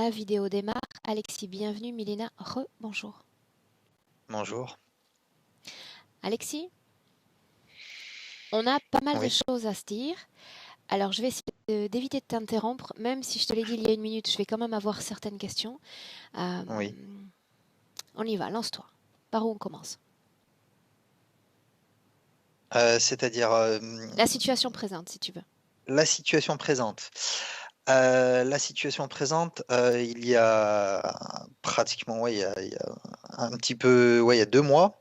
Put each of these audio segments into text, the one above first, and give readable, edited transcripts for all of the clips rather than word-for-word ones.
La vidéo démarre. Alexis, bienvenue. Milena, bonjour. Bonjour. Alexis, on a pas mal de Oui, choses à se dire. Alors, je vais essayer d'éviter de t'interrompre, même si je te l'ai dit il y a une minute, je vais quand même avoir certaines questions. Euh, oui. on y va, lance-toi. Par où on commence? C'est-à-dire La situation présente, si tu veux. la situation présente. La situation présente, il y a pratiquement, ouais, il y a un petit peu, ouais, il y a 2 mois,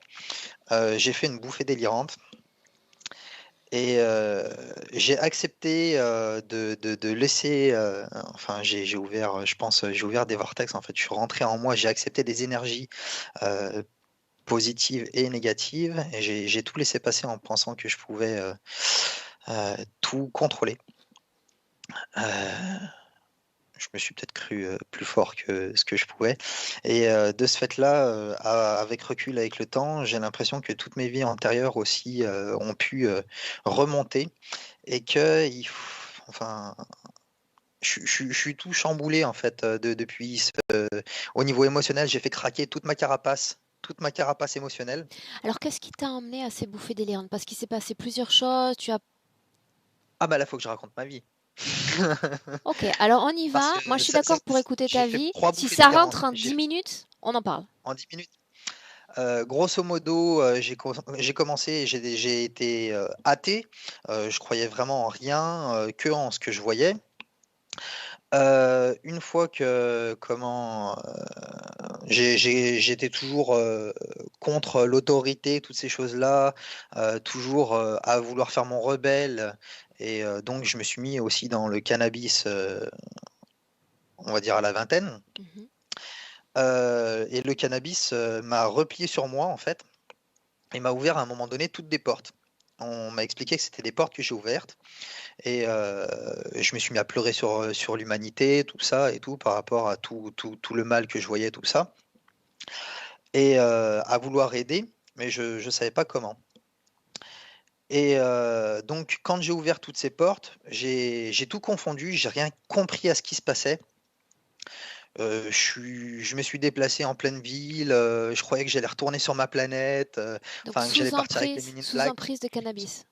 j'ai fait une bouffée délirante et j'ai accepté de laisser, enfin, j'ai ouvert, je pense, j'ai ouvert des vortex. En fait, je suis rentré en moi, j'ai accepté des énergies euh, positives et négatives et j'ai tout laissé passer en pensant que je pouvais tout contrôler. Euh, je me suis peut-être cru plus fort que ce que je pouvais. Et de ce fait-là, avec recul, avec le temps, j'ai l'impression que toutes mes vies antérieures aussi ont pu remonter et que, enfin, je suis tout chamboulé en fait depuis. Au niveau émotionnel, j'ai fait craquer toute ma carapace émotionnelle. Alors, qu'est-ce qui t'a emmené à ces bouffées délirantes? Parce qu'il s'est passé plusieurs choses, tu as... Ah bah là, faut que je raconte ma vie. Ok, alors on y Parce va. que Moi, je suis d'accord pour écouter j'ai ta fait vie. trois Si bouffées ça rentre délirantes. en 10 minutes, on en parle. En 10 minutes. Grosso modo, j'ai commencé, j'ai été athée. Je croyais vraiment en rien, que en ce que je voyais. Une fois que j'étais toujours contre l'autorité, toutes ces choses-là, toujours à vouloir faire mon rebelle. Et donc, je me suis mis aussi dans le cannabis, on va dire à la vingtaine. Mhm. Et le cannabis m'a replié sur moi, en fait. Il m'a ouvert à un moment donné toutes des portes. On m'a expliqué que c'était des portes que j'ai ouvertes et je me suis mis à pleurer sur l'humanité, tout ça et tout, par rapport à tout le mal que je voyais, tout ça, et à vouloir aider, mais je ne savais pas comment. Et donc, quand j'ai ouvert toutes ces portes, j'ai tout confondu, j'ai rien compris à ce qui se passait. Je me suis déplacé en pleine ville, je croyais que j'allais retourner sur ma planète, Donc, enfin que j'allais partir avec les Men in sous Black. emprise de cannabis.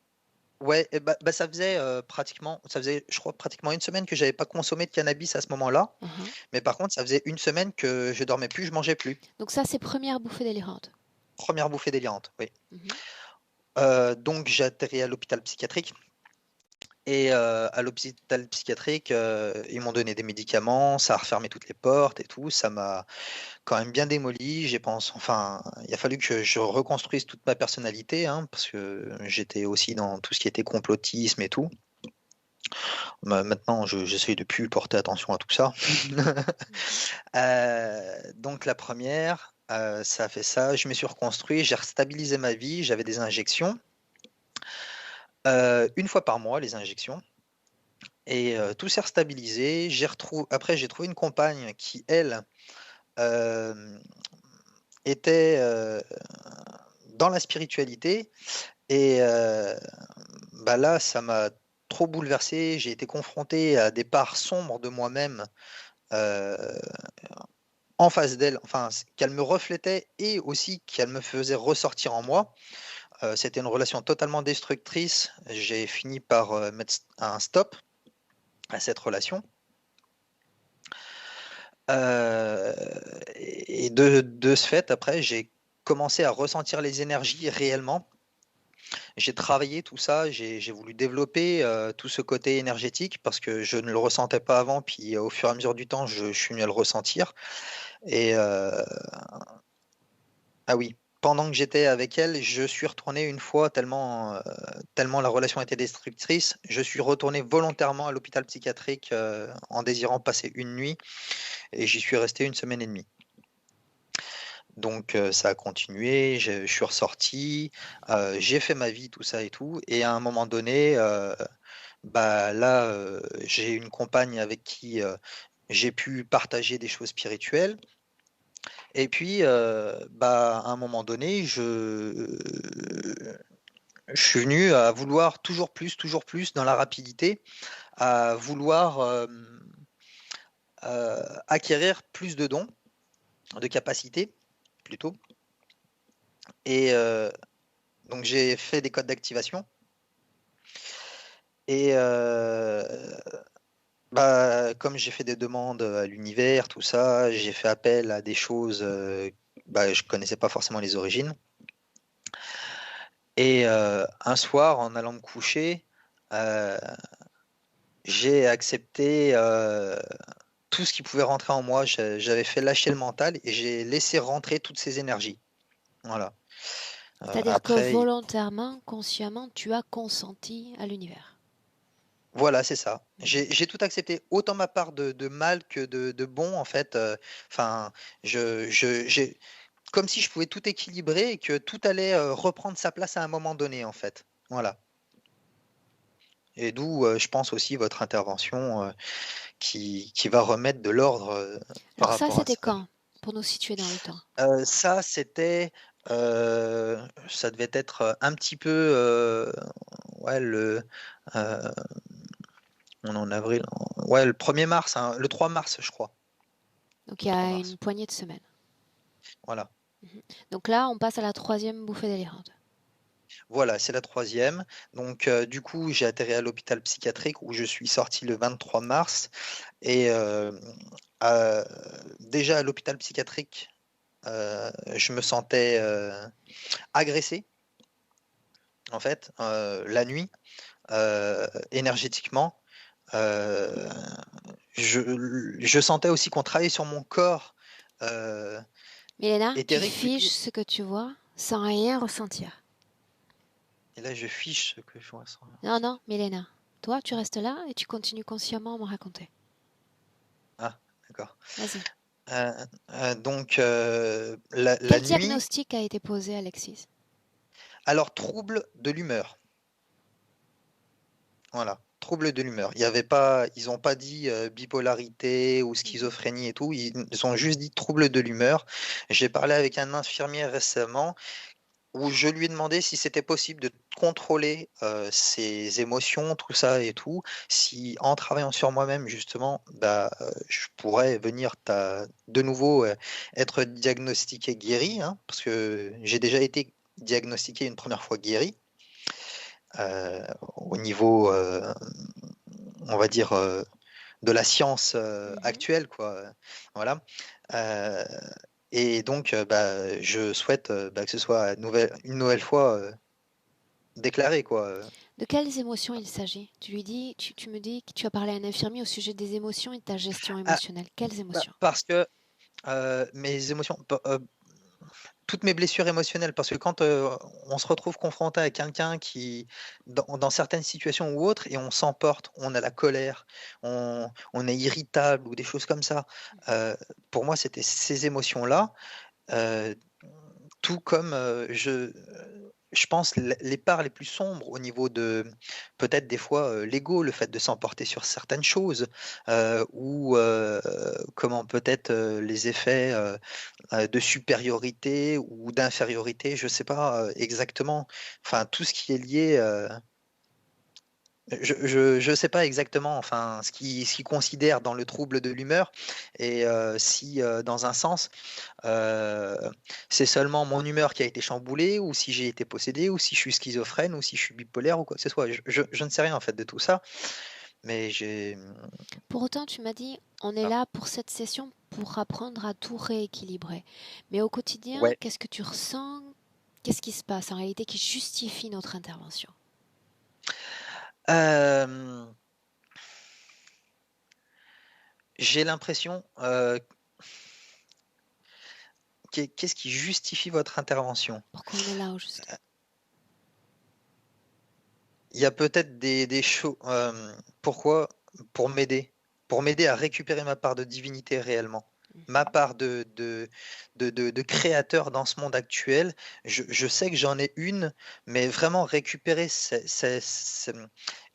Ouais, et bah, ça faisait pratiquement, ça faisait, je crois, pratiquement une semaine que j'avais pas consommé de cannabis à ce moment-là. Mhm. Mais par contre, ça faisait une semaine que je dormais plus, je mangeais plus. Donc ça, c'est première bouffée délirantes. Première bouffée délirante, oui. Mhm. Donc j'ai atterri à l'hôpital psychiatrique. Et à l'hôpital psychiatrique, ils m'ont donné des médicaments, ça a refermé toutes les portes et tout. Ça m'a quand même bien démoli. J'ai pensé, enfin, il a fallu que je reconstruise toute ma personnalité, hein, parce que j'étais aussi dans tout ce qui était complotisme et tout. Maintenant, j'essaye de plus porter attention à tout ça. Mhm. Donc la première, ça a fait ça. Je me suis reconstruit, j'ai restabilisé ma vie. J'avais des injections, une fois par mois, les injections. Et tout s'est restabilisé. Après, j'ai trouvé une compagne qui, elle, euh, était dans la spiritualité. Et bah là, ça m'a trop bouleversé. J'ai été confronté à des parts sombres de moi-même euh, en face d'elle, enfin, qu'elle me reflétait et aussi qu'elle me faisait ressortir en moi. C'était une relation totalement destructrice. J'ai fini par mettre un stop à cette relation. Euh, et de ce fait, après, j'ai commencé à ressentir les énergies réellement. J'ai travaillé tout ça, j'ai voulu développer tout ce côté énergétique parce que je ne le ressentais pas avant, puis au fur et à mesure du temps, je suis venu à le ressentir. Et ah oui, pendant que j'étais avec elle, je suis retourné une fois tellement la relation était destructrice, je suis retourné volontairement à l'hôpital psychiatrique en désirant passer une nuit et j'y suis resté une semaine et demie. Donc ça a continué, je suis ressorti, j'ai fait ma vie, tout ça et tout. Et à un moment donné, bah là, j'ai une compagne avec qui j'ai pu partager des choses spirituelles. Et puis, bah, à un moment donné, je suis venu à vouloir toujours plus dans la rapidité, à vouloir acquérir plus de dons, de capacités plutôt. Et donc j'ai fait des codes d'activation. Et comme j'ai fait des demandes à l'univers, tout ça, j'ai fait appel à des choses, je connaissais pas forcément les origines. Et un soir, en allant me coucher, euh, j'ai accepté tout ce qui pouvait rentrer en moi. J'avais fait lâcher le mental et j'ai laissé rentrer toutes ces énergies. Voilà. C'est-à-dire que Après, volontairement, consciemment, tu as consenti à l'univers. voilà, c'est ça. Mhm. J'ai tout accepté, autant ma part de mal que de bon, en fait. Enfin, j'ai comme si je pouvais tout équilibrer et que tout allait reprendre sa place à un moment donné, en fait. Voilà. Et d'où, je pense aussi votre intervention qui va remettre de l'ordre par Alors ça, rapport à c'était ça. quand? Pour nous situer dans le temps. Ça, c'était, ça devait être un petit peu, ouais, euh, on est en avril, ouais, le 1er mars, hein, le 3 mars, je crois. Donc il Le y 3 a une mars. poignée de semaines. Voilà. Mhm. Donc là, on passe à la troisième bouffée délirante. Voilà, c'est la troisième. Donc, du coup, j'ai atterri à l'hôpital psychiatrique où je suis sorti le 23 mars. Et euh, déjà à l'hôpital psychiatrique, je me sentais agressé, en fait, la nuit, énergétiquement. Euh, je sentais aussi qu'on travaillait sur mon corps euh, Milena, tu éthérique fiches plutôt. ce que tu vois sans rien ressentir. Et là, je fiche ce que je vois. Non, non, Milena. Toi, tu restes là et tu continues consciemment à me raconter. Ah, d'accord. Vas-y. Donc, la Quel nuit, diagnostic a été posé, Alexis? alors trouble de l'humeur. Voilà, trouble de l'humeur. Il y avait pas, ils n'ont pas dit bipolarité ou Mhm. schizophrénie et tout. Ils ont juste dit trouble de l'humeur. J'ai parlé avec un infirmier récemment où je lui ai demandé si c'était possible de contrôler ses émotions, tout ça et tout. Si en travaillant sur moi-même justement, je pourrais venir de nouveau être diagnostiqué guéri, hein, parce que j'ai déjà été diagnostiqué une première fois guéri au niveau, on va dire, de la science Mhm. actuelle, quoi. Voilà. Euh, et donc, je souhaite que ce soit une nouvelle fois déclaré, quoi. De quelles émotions il s'agit? Tu me dis que tu as parlé à un infirmier au sujet des émotions et de ta gestion Ah, émotionnelle. Quelles émotions? parce que mes émotions, toutes mes blessures émotionnelles, parce que quand on se retrouve confronté à quelqu'un qui, dans certaines situations ou autres, et on s'emporte, on a la colère, on est irritable ou des choses comme ça. euh, pour moi, c'était ces émotions-là, euh, tout comme je pense les parts les plus sombres au niveau de peut-être des fois l'ego, le fait de s'emporter sur certaines choses, ou comment peut-être les effets de supériorité ou d'infériorité, je sais pas exactement. Enfin, tout ce qui est lié, je sais pas exactement. Enfin, ce qui considère dans le trouble de l'humeur et si dans un sens euh, c'est seulement mon humeur qui a été chamboulée ou si j'ai été possédé ou si je suis schizophrène ou si je suis bipolaire ou quoi que ce soit. Je ne sais rien en fait de tout ça, mais j'ai Pour autant, tu m'as dit, on est ah, là pour cette session pour apprendre à tout rééquilibrer. Mais au quotidien, ouais. qu'est-ce que tu ressens? Qu'est-ce qui se passe en réalité qui justifie notre intervention? Euh, j'ai l'impression qu'est-ce qui justifie votre intervention? Pourquoi on est là au juste? Il y a peut-être des choses. Pourquoi? Pour m'aider. Pour m'aider à récupérer ma part de divinité réellement. Ma Mhm. part de créateur dans ce monde actuel. Je sais que j'en ai une, mais vraiment récupérer,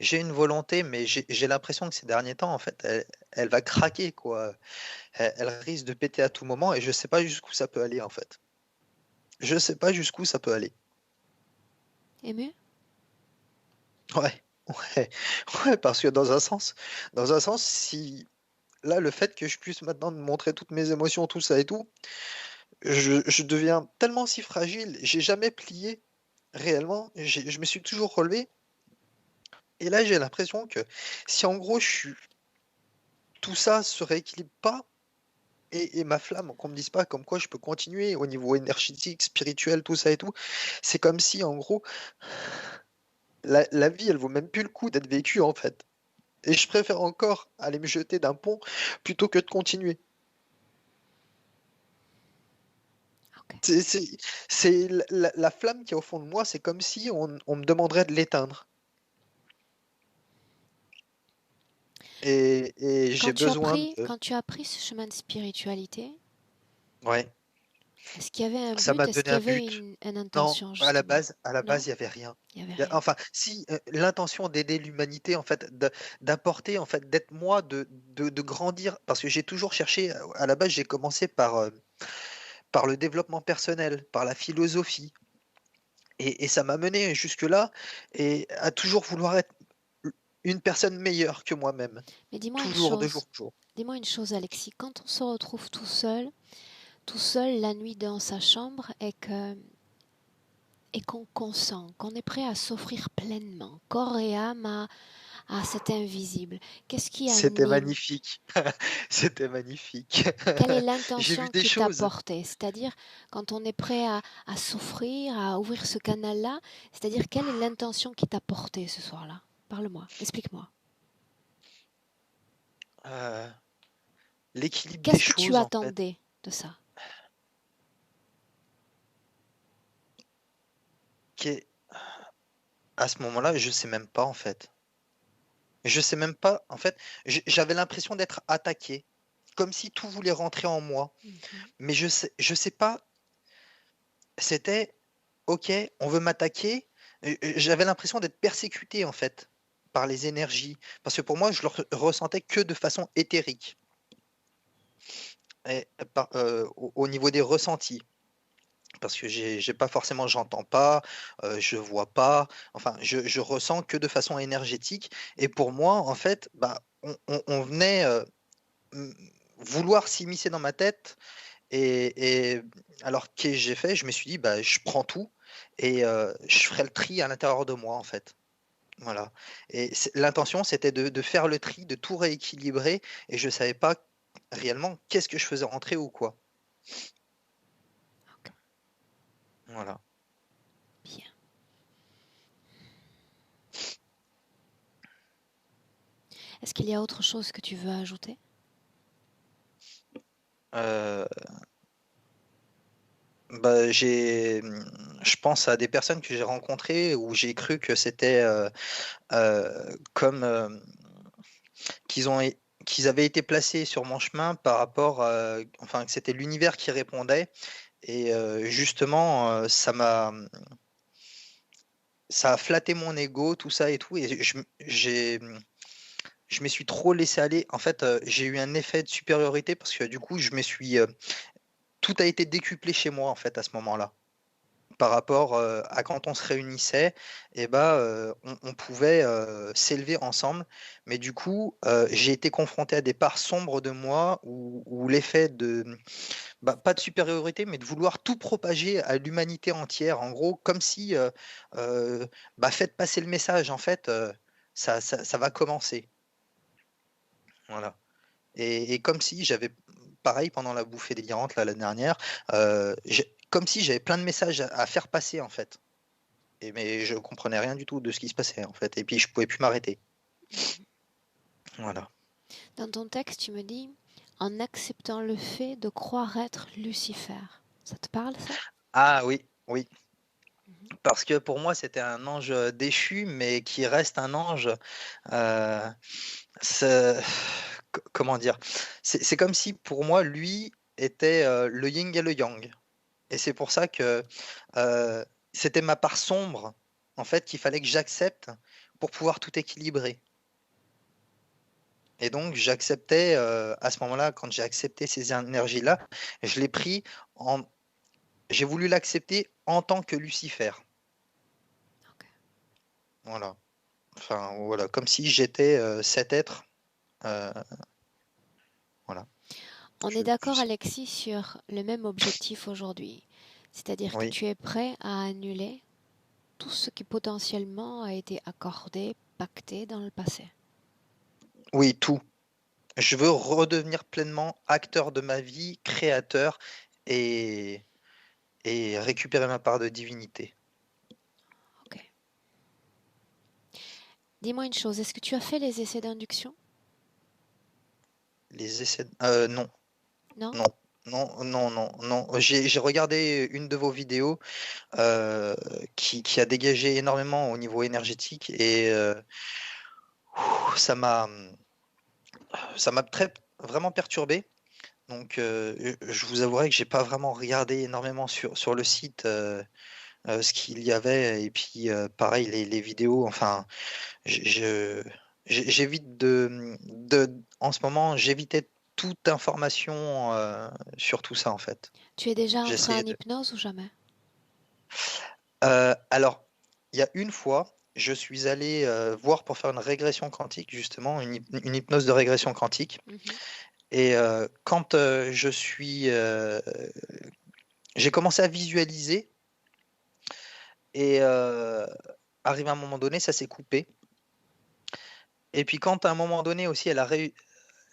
j'ai une volonté, mais j'ai l'impression que ces derniers temps, en fait, elle va craquer, quoi. Elle risque de péter à tout moment et je sais pas jusqu'où ça peut aller, en fait. Je sais pas jusqu'où ça peut aller. Ému? Ouais, ouais, ouais, parce que dans un sens, si. là, le fait que je puisse maintenant me montrer toutes mes émotions, tout ça et tout, je deviens tellement si fragile. J'ai jamais plié réellement. Je me suis toujours relevé. Et là, j'ai l'impression que si en gros, tout ça se rééquilibre pas, et ma flamme, qu'on me dise pas comme quoi je peux continuer au niveau énergétique, spirituel, tout ça et tout, c'est comme si en gros, la vie, elle vaut même plus le coup d'être vécue en fait. Et je préfère encore aller me jeter d'un pont plutôt que de continuer. Ok. C'est la flamme qui est au fond de moi, c'est comme si on me demanderait de l'éteindre. Et j'ai besoin de... Quand tu as pris ce chemin de spiritualité, Ouais, est-ce qu'il y avait un ça but? m'a Est-ce donné qu'il y un avait but. une Non, intention, justement? à la Non? base, il y avait rien. Il n'y avait rien. Enfin, si, l'intention d'aider l'humanité, en fait, d'apporter, en fait, d'être moi, de grandir, parce que j'ai toujours cherché, à la base, j'ai commencé par le développement personnel, par la philosophie, et ça m'a mené jusque-là, et à toujours vouloir être une personne meilleure que moi-même, Mais toujours, de jour en jour. dis-moi une chose, Alexis. Quand on se retrouve tout seul la nuit dans sa chambre et qu'on consent, qu'on est prêt à s'offrir pleinement, corps et âme à cet invisible, qu'est-ce qui C'était anime? magnifique. C'était magnifique. Quelle est J'ai vu l'intention des qui t'a choses. porté? C'est-à-dire, quand on est prêt à s'offrir, à ouvrir ce canal-là, c'est-à-dire, quelle est l'intention qui t'a porté ce soir-là? Parle-moi, explique-moi. euh, L'équilibre des Qu'est-ce que tu choses, en fait, attendais de ça? qui est, à ce moment-là, je sais même pas, en fait. Je sais même pas, en fait, j'avais l'impression d'être attaqué, comme si tout voulait rentrer en moi. Mhm. Mais je sais pas, c'était, ok, on veut m'attaquer. J'avais l'impression d'être persécuté, en fait, par les énergies. Parce que pour moi, je le ressentais que de façon éthérique, et, au niveau des ressentis. Parce que j'ai pas forcément, j'entends pas, je vois pas, enfin, je ressens que de façon énergétique. Et pour moi, en fait, bah, on venait m- vouloir s'immiscer dans ma tête. Et alors que j'ai fait, je me suis dit, bah, je prends tout et je ferai le tri à l'intérieur de moi, en fait. Voilà. Et l'intention, c'était de faire le tri, de tout rééquilibrer. Et je savais pas réellement qu'est-ce que je faisais rentrer ou quoi. Ok, Voilà. bien. Est-ce qu'il y a autre chose que tu veux ajouter? Euh, Bah, je pense à des personnes que j'ai rencontrées où j'ai cru que c'était comme qu'ils ont, qu'ils avaient été placés sur mon chemin par rapport, enfin, que c'était l'univers qui répondait. Et justement, ça a flatté mon ego, tout ça et tout. Et je me suis trop laissé aller. En fait, j'ai eu un effet de supériorité parce que du coup, tout a été décuplé chez moi en fait à ce moment-là. Par rapport à quand on se réunissait, et bah, on pouvait s'élever ensemble. Mais du coup, j'ai été confronté à des parts sombres de moi où l'effet de, bah, pas de supériorité, mais de vouloir tout propager à l'humanité entière. En gros, comme si, euh, bah, faites passer le message, en fait, ça va commencer. Voilà. Et comme si j'avais, pareil, pendant la bouffée délirante, là, l'année dernière, comme si j'avais plein de messages à faire passer, en fait. Mais je comprenais rien du tout de ce qui se passait en fait. Et puis je pouvais plus m'arrêter. Mhm. Voilà. Dans ton texte, tu me dis, en acceptant le fait de croire être Lucifer. Ça te parle, ça? Ah oui, oui. Mhm. Parce que pour moi c'était un ange déchu, mais qui reste un ange. euh, c'est- Comment dire? C'est comme si pour moi lui était le yin et le yang. Et c'est pour ça que euh, c'était ma part sombre en fait qu'il fallait que j'accepte pour pouvoir tout équilibrer. Et donc, j'acceptais, à ce moment-là, quand j'ai accepté ces énergies-là, je l'ai pris en, j'ai voulu l'accepter en tant que Lucifer. Ok. Voilà. Enfin, voilà. Comme si j'étais cet être. euh, Voilà. On est Je d'accord, sais. Alexis, sur le même objectif aujourd'hui. C'est-à-dire que Oui, tu es prêt à annuler tout ce qui potentiellement a été accordé, pacté dans le passé. oui, tout. Je veux redevenir pleinement acteur de ma vie, créateur et, et récupérer ma part de divinité. Ok. Dis-moi une chose, est-ce que tu as fait les essais d'induction? Les essais. Non, Non? non, non, non, non, non. J'ai regardé une de vos vidéos qui a dégagé énormément au niveau énergétique et ça m'a ça m'a vraiment perturbé. Donc, je vous avouerai que j'ai pas vraiment regardé énormément sur le site ce qu'il y avait. Et puis, pareil, les vidéos. Enfin, je- je- j'évite en ce moment, j'évitais toute information sur tout ça, en fait. Tu es déjà entré J'essayais en de. hypnose ou jamais? Alors, il y a une fois, je suis allé voir pour faire une régression quantique, justement, une hypnose de régression quantique. Mhm. Et quand j'ai commencé à visualiser et arrivé à un moment donné, ça s'est coupé. Et puis quand à un moment donné aussi, elle avait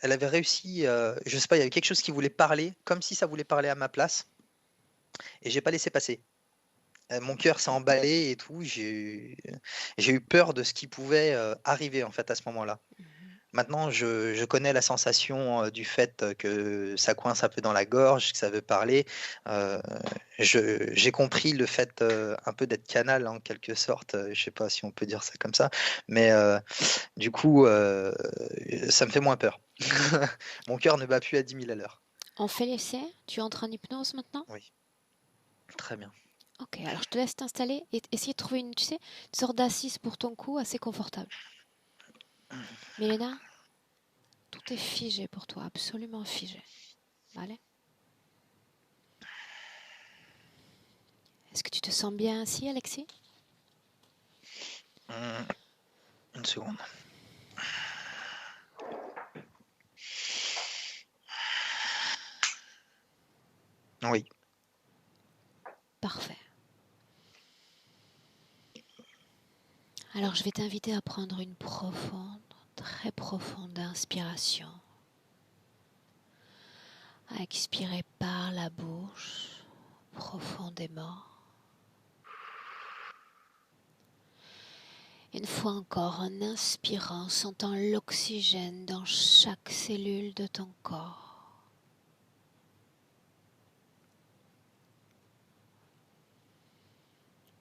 réussi, je sais pas, il y avait quelque chose qui voulait parler, comme si ça voulait parler à ma place, et j'ai pas laissé passer. Mon cœur s'est emballé et tout. J'ai eu peur de ce qui pouvait arriver en fait à ce moment-là. Mhm. Maintenant, je connais la sensation du fait que ça coince un peu dans la gorge, que ça veut parler. Euh, j'ai compris le fait un peu d'être canal en quelque sorte. Je sais pas si on peut dire ça comme ça, mais du coup, ça me fait moins peur. Mon cœur ne bat plus à 10 000 à l'heure. On fait l'essai? Tu entres en hypnose maintenant? Oui, très bien. Ok, alors je te laisse t'installer et essayer de trouver une, tu sais, une sorte d'assise pour ton cou assez confortable. Milena, tout est figé pour toi, absolument figé. Allez. Est-ce que tu te sens bien ainsi, Alexis? Hum, une seconde. Oui. Parfait. Alors je vais t'inviter à prendre une profonde, très profonde inspiration, à expirer par la bouche profondément. Une fois encore, en inspirant, sentant l'oxygène dans chaque cellule de ton corps.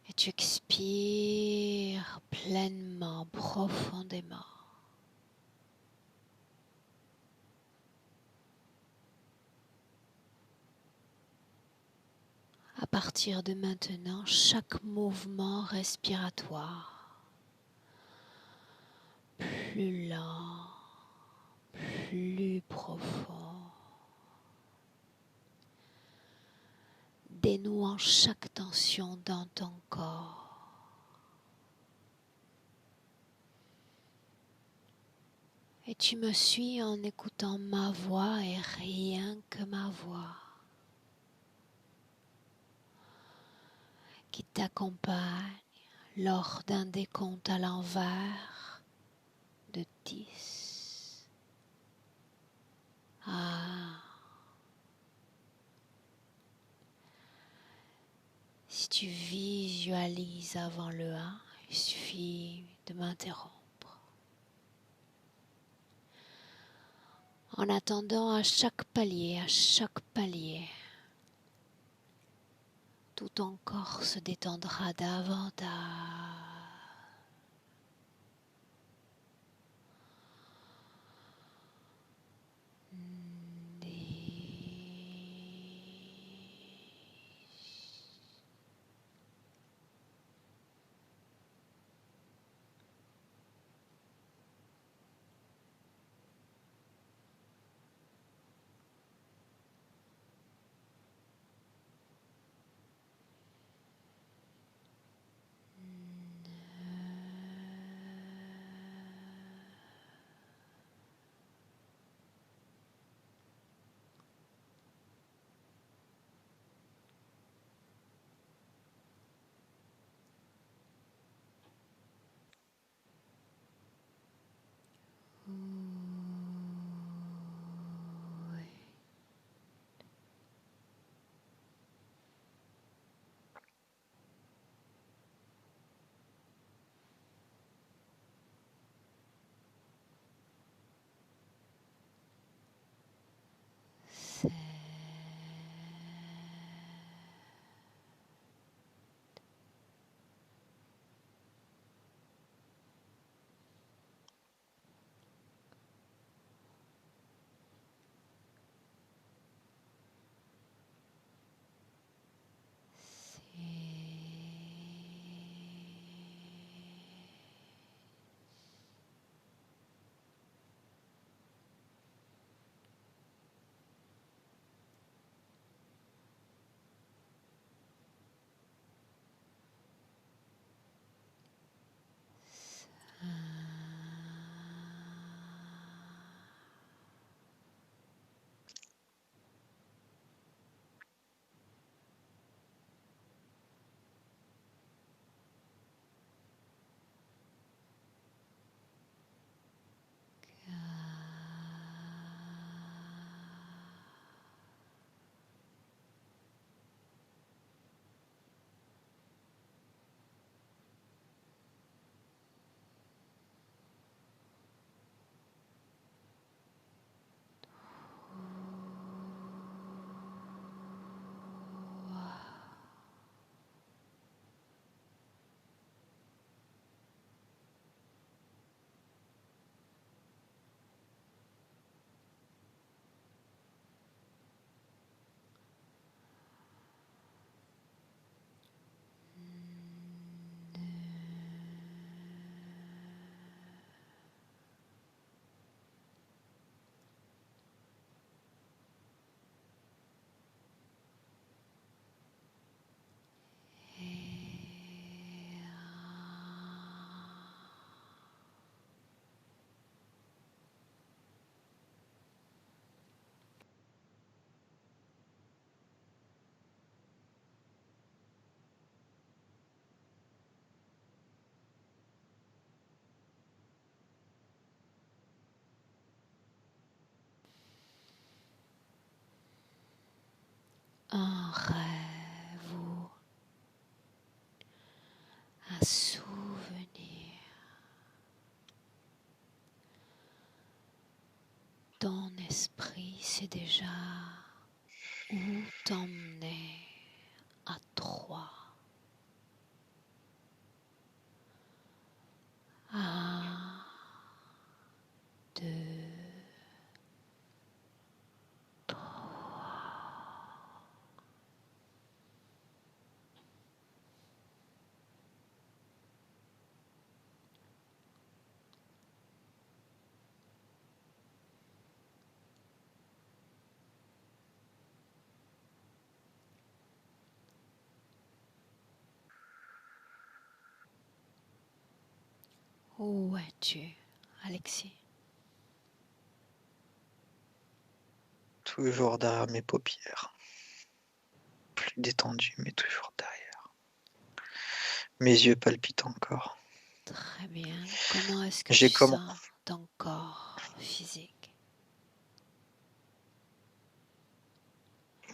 Et tu expires pleinement, profondément. À partir de maintenant, chaque mouvement respiratoire, plus lent, plus profond, dénouant chaque tension dans ton corps. Et tu me suis en écoutant ma voix et rien que ma voix qui t'accompagne lors d'un décompte à l'envers de 10 à... Si tu visualises avant le 1, il suffit de m'interrompre. En attendant, à chaque palier, tout ton corps se détendra davantage. 9, un rêve ou un souvenir. Ton esprit sait déjà où t'emmener à 3, à 2, 3. Où es-tu, Alexis? Toujours derrière mes paupières. Plus détendu, mais toujours derrière. Mes yeux palpitent encore. Très bien. Comment est-ce que tu J'ai comment sens ton corps physique?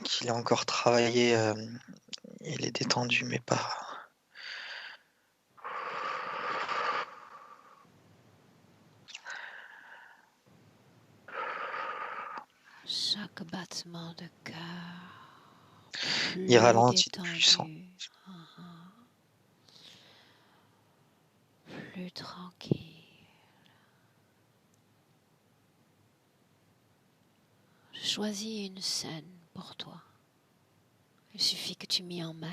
qu'il a encore travaillé. Il est détendu, mais pas. Chaque battement de cœur Il plus ralentit de plus en détendu, plus tranquille. Choisis une scène pour toi. Il suffit que tu m'y emmènes.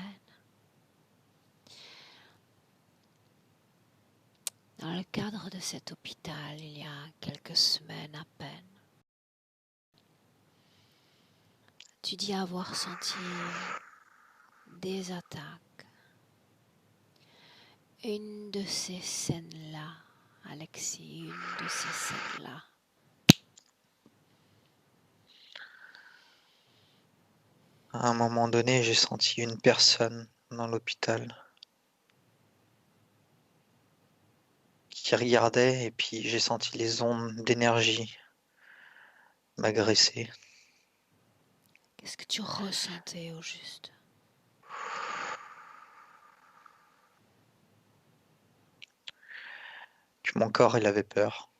Dans le cadre de cet hôpital, il y a quelques semaines à peine, tu dis avoir senti des attaques. Une de ces scènes-là, Alexis, une de ces scènes-là. À un moment donné, j'ai senti une personne dans l'hôpital qui regardait et puis j'ai senti les ondes d'énergie m'agresser. Qu'est-ce que tu ressentais au juste? Que mon corps, il avait peur.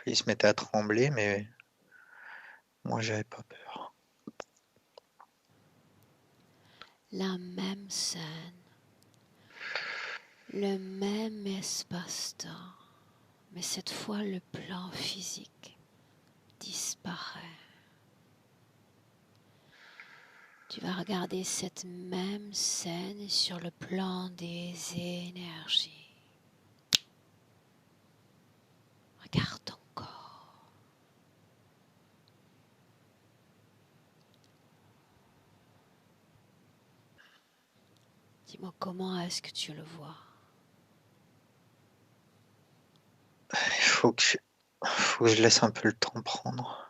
Il se mettait à trembler, mais moi, j'avais pas peur. La même scène, le même espace-temps, mais cette fois le plan physique disparaît. Tu vas regarder cette même scène sur le plan des énergies. Regarde ton corps. Dis-moi comment est-ce que tu le vois? Il faut que je laisse un peu le temps prendre.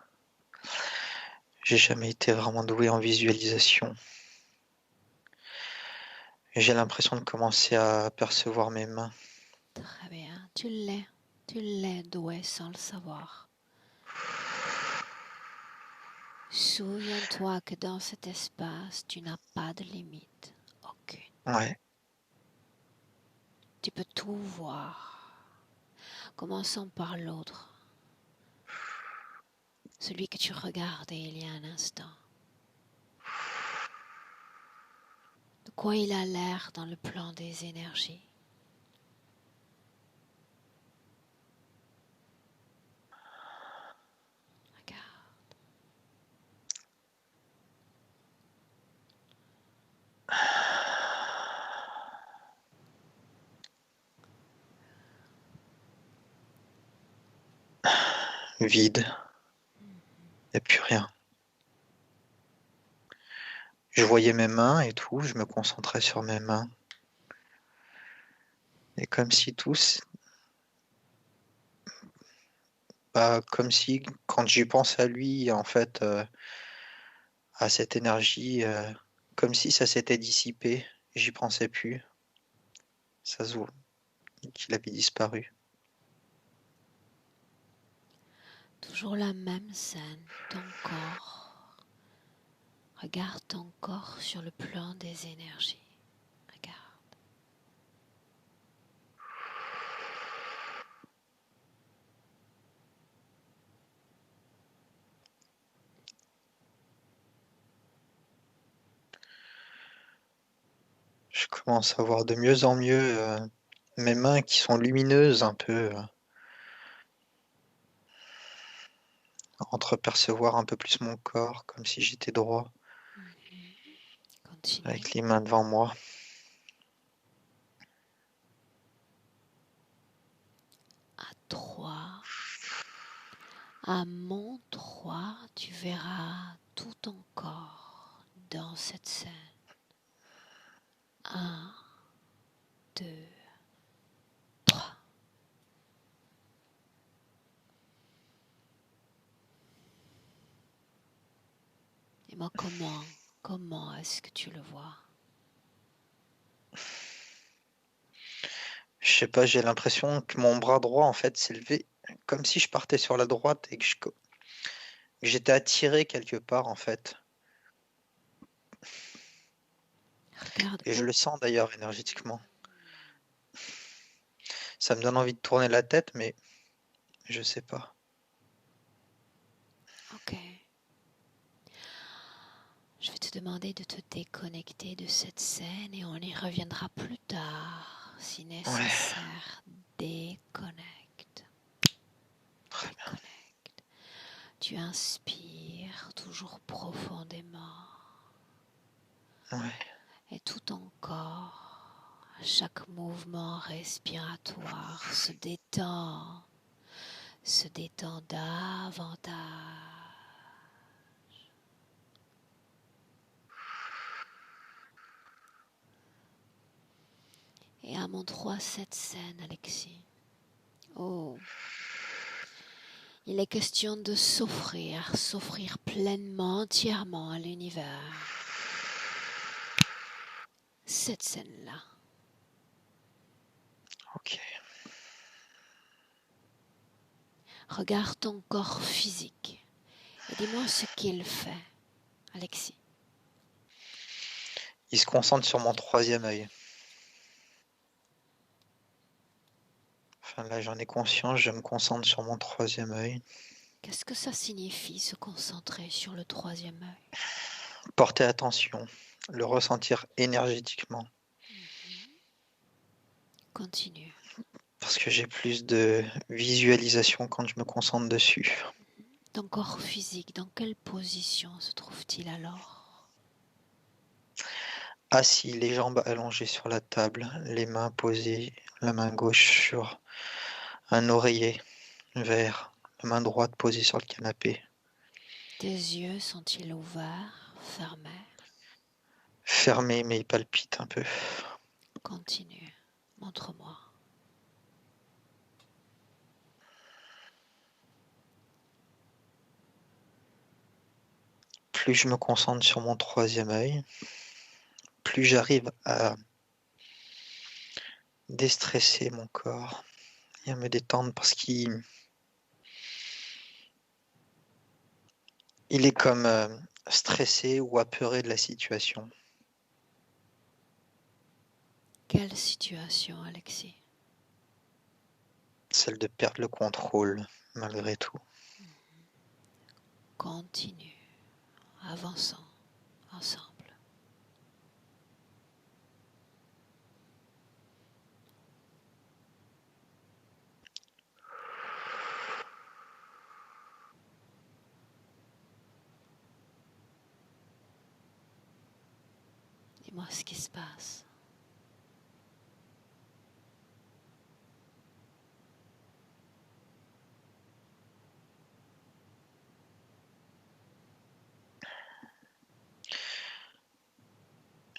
J'ai jamais été vraiment doué en visualisation. J'ai l'impression de commencer à percevoir mes mains. Très bien, tu l'es doué sans le savoir. Souviens-toi que dans cet espace, tu n'as pas de limite, aucune. Ouais. Tu peux tout voir. Commençons par l'autre, celui que tu regardais il y a un instant. De quoi il a l'air dans le plan des énergies? Regarde. Vide. Il n'y a plus rien. Je voyais mes mains et tout, je me concentrais sur mes mains. Et comme si comme si quand j'y pense à lui, en fait, à cette énergie, comme si ça s'était dissipé, j'y pensais plus. Ça se voit qu'il avait disparu. Toujours la même scène, ton corps. Regarde ton corps sur le plan des énergies. Regarde. Je commence à voir de mieux en mieux mes mains qui sont lumineuses un peu, entrepercevoir un peu plus mon corps, comme si j'étais droit, Continue. avec les mains devant moi. À 3. À mon 3, tu verras tout ton corps dans cette scène. 1, 2, 3. Et moi, comment est-ce que tu le vois? Je sais pas, j'ai l'impression que mon bras droit en fait s'est levé comme si je partais sur la droite et que j'étais attiré quelque part en fait. Regarde Et je où. le sens d'ailleurs énergétiquement. Ça me donne envie de tourner la tête, mais je sais pas. Ok. Je vais te demander de te déconnecter de cette scène et on y reviendra plus tard, si Ouais, nécessaire. Déconnecte. très bien. Déconnecte. Tu inspires toujours profondément Ouais, et tout ton corps, à chaque mouvement respiratoire, se détend davantage. Et à mon 3, cette scène, Alexis. Oh, il est question de s'offrir pleinement, entièrement à l'univers. Cette scène-là. ok. Regarde ton corps physique et dis-moi ce qu'il fait, Alexis. Il se concentre sur mon troisième œil. Enfin là, j'en ai conscience, je me concentre sur mon troisième œil. Qu'est-ce que ça signifie, se concentrer sur le troisième œil? Porter attention, le ressentir énergétiquement. Continue. Parce que j'ai plus de visualisation quand je me concentre dessus. Ton corps physique, dans quelle position se trouve-t-il alors? Assis, les jambes allongées sur la table, les mains posées, la main gauche sur un oreiller vert, la main droite posée sur le canapé. Tes yeux sont-ils ouverts, fermés? Fermé, mais il palpite un peu. Continue. Montre-moi. Plus je me concentre sur mon troisième œil, plus j'arrive à déstresser mon corps et à me détendre parce qu'il est comme stressé ou apeuré de la situation. Quelle situation, Alexis? Celle de perdre le contrôle, malgré tout. Continue. Avançons ensemble. Dis-moi ce qui se passe.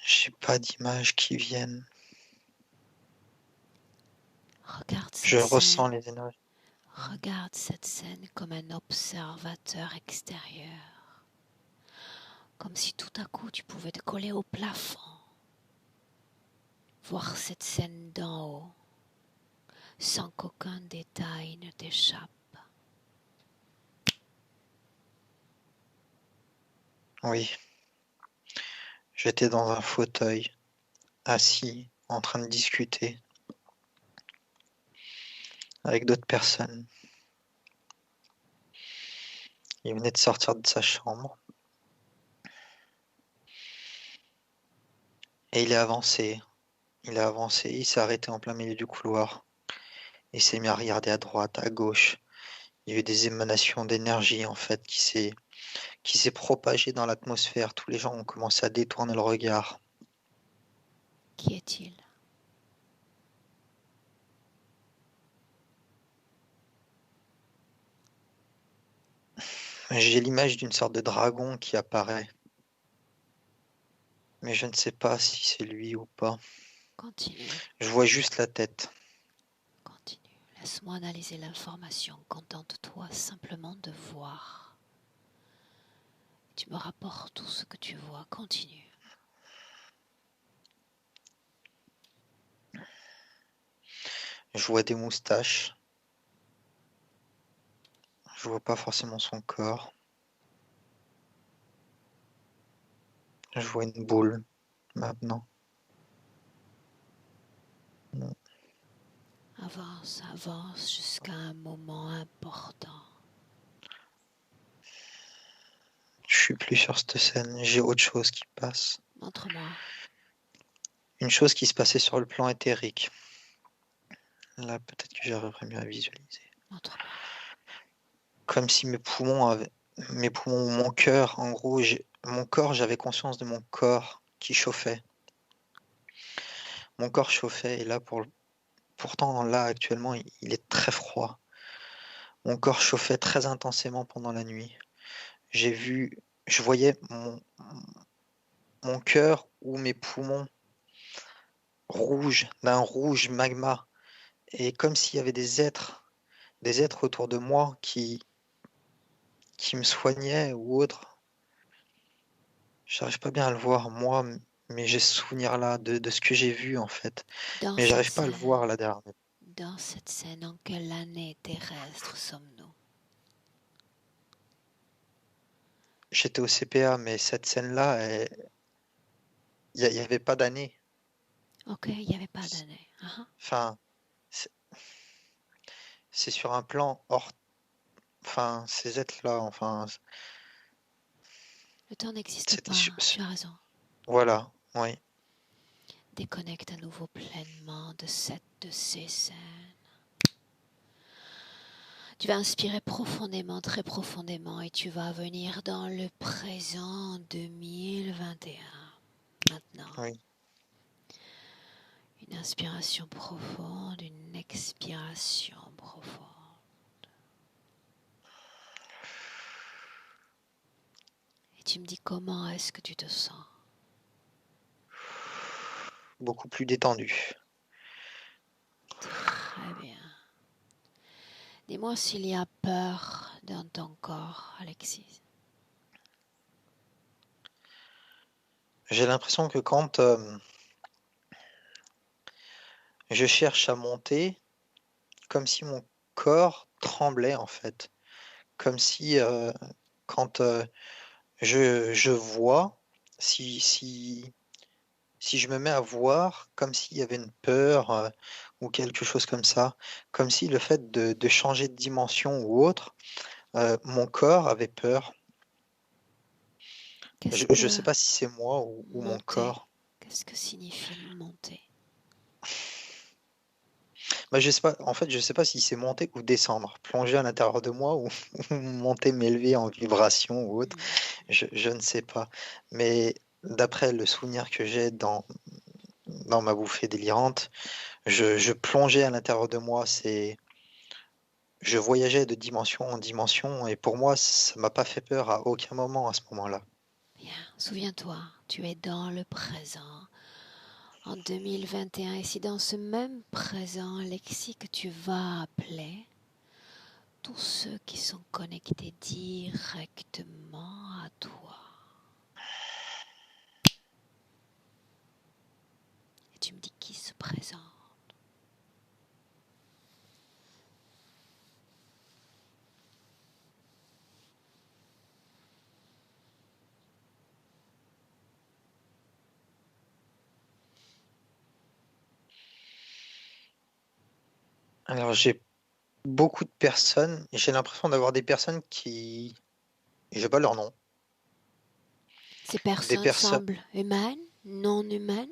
J'ai pas d'images qui viennent. Regarde Je cette ressens scène. les énergies. Regarde cette scène comme un observateur extérieur. Comme si tout à coup tu pouvais te coller au plafond. Voir cette scène d'en haut. Sans qu'aucun détail ne t'échappe. Oui, j'étais dans un fauteuil, assis, en train de discuter avec d'autres personnes. Il venait de sortir de sa chambre et il est avancé. Il a avancé, il s'est arrêté en plein milieu du couloir. Il s'est mis à regarder à droite, à gauche. Il y a eu des émanations d'énergie en fait qui s'est propagée dans l'atmosphère. Tous les gens ont commencé à détourner le regard. Qui est-il? J'ai l'image d'une sorte de dragon qui apparaît, mais je ne sais pas si c'est lui ou pas. Continue, Je vois juste la tête. continue. Laisse-moi analyser l'information. Contente-toi simplement de voir. Tu me rapportes tout ce que tu vois. Continue. Je vois des moustaches. Je vois pas forcément son corps. Je vois une boule maintenant. Avance, avance jusqu'à un moment important. Je suis plus sur cette scène. J'ai autre chose qui passe. Montre-moi. Une chose qui se passait sur le plan éthérique. Là, peut-être que j'arriverai mieux à visualiser. Montre-moi. Comme si mes poumons, mon cœur, en gros, mon corps, j'avais conscience de mon corps qui chauffait. Mon corps chauffait et là, pourtant, là, actuellement, il est très froid. Mon corps chauffait très intensément pendant la nuit. Je voyais mon cœur ou mes poumons rouges, d'un rouge magma. Et comme s'il y avait des êtres autour de moi qui me soignaient ou autres. J'arrive pas bien à le voir, moi, mais j'ai ce souvenir-là de ce que j'ai vu, en fait. Dans Mais cette j'arrive pas à le scène, voir là derrière. dans cette scène, en quelle année terrestre sommes-nous? J'étais au CPA, mais cette scène-là, il y avait pas d'année. Ok, il n'y avait pas d'année. Enfin, c'est c'est sur un plan hors. Enfin, ces êtres-là, enfin, Le temps n'existe c'était pas, tu as raison. voilà, oui. Déconnecte à nouveau pleinement de ces scènes. Tu vas inspirer profondément, très profondément, et tu vas venir dans le présent 2021. Maintenant, Oui. une inspiration profonde, une expiration profonde. Et tu me dis comment est-ce que tu te sens? Beaucoup plus détendu. Très bien. Dis-moi s'il y a peur dans ton corps, Alexis. J'ai l'impression que quand je cherche à monter, comme si mon corps tremblait en fait. Comme si quand je vois, si si je me mets à voir, comme s'il y avait une peur ou quelque chose comme ça, comme si le fait de changer de dimension ou autre, mon corps avait peur. Qu'est-ce Je ne que sais pas si c'est moi ou mon monter? corps. Qu'est-ce que signifie monter? Bah, je sais pas, en fait, je sais pas si c'est monter ou descendre, plonger à l'intérieur de moi ou, ou monter, m'élever en vibration ou autre. Hmm. Je ne sais pas. Mais d'après le souvenir que j'ai dans ma bouffée délirante, je plongeais à l'intérieur de moi. Je voyageais de dimension en dimension et pour moi, ça m'a pas fait peur à aucun moment à ce moment-là. Bien, souviens-toi, tu es dans le présent, en 2021, et c'est dans ce même présent, Alexis, que tu vas appeler tous ceux qui sont connectés directement à toi. Et tu me dis qui se présente. Alors, j'ai beaucoup de personnes, et j'ai l'impression d'avoir des personnes qui... J'ai pas leur nom. Ces Des personnes personnes... semblent humaines, non humaines?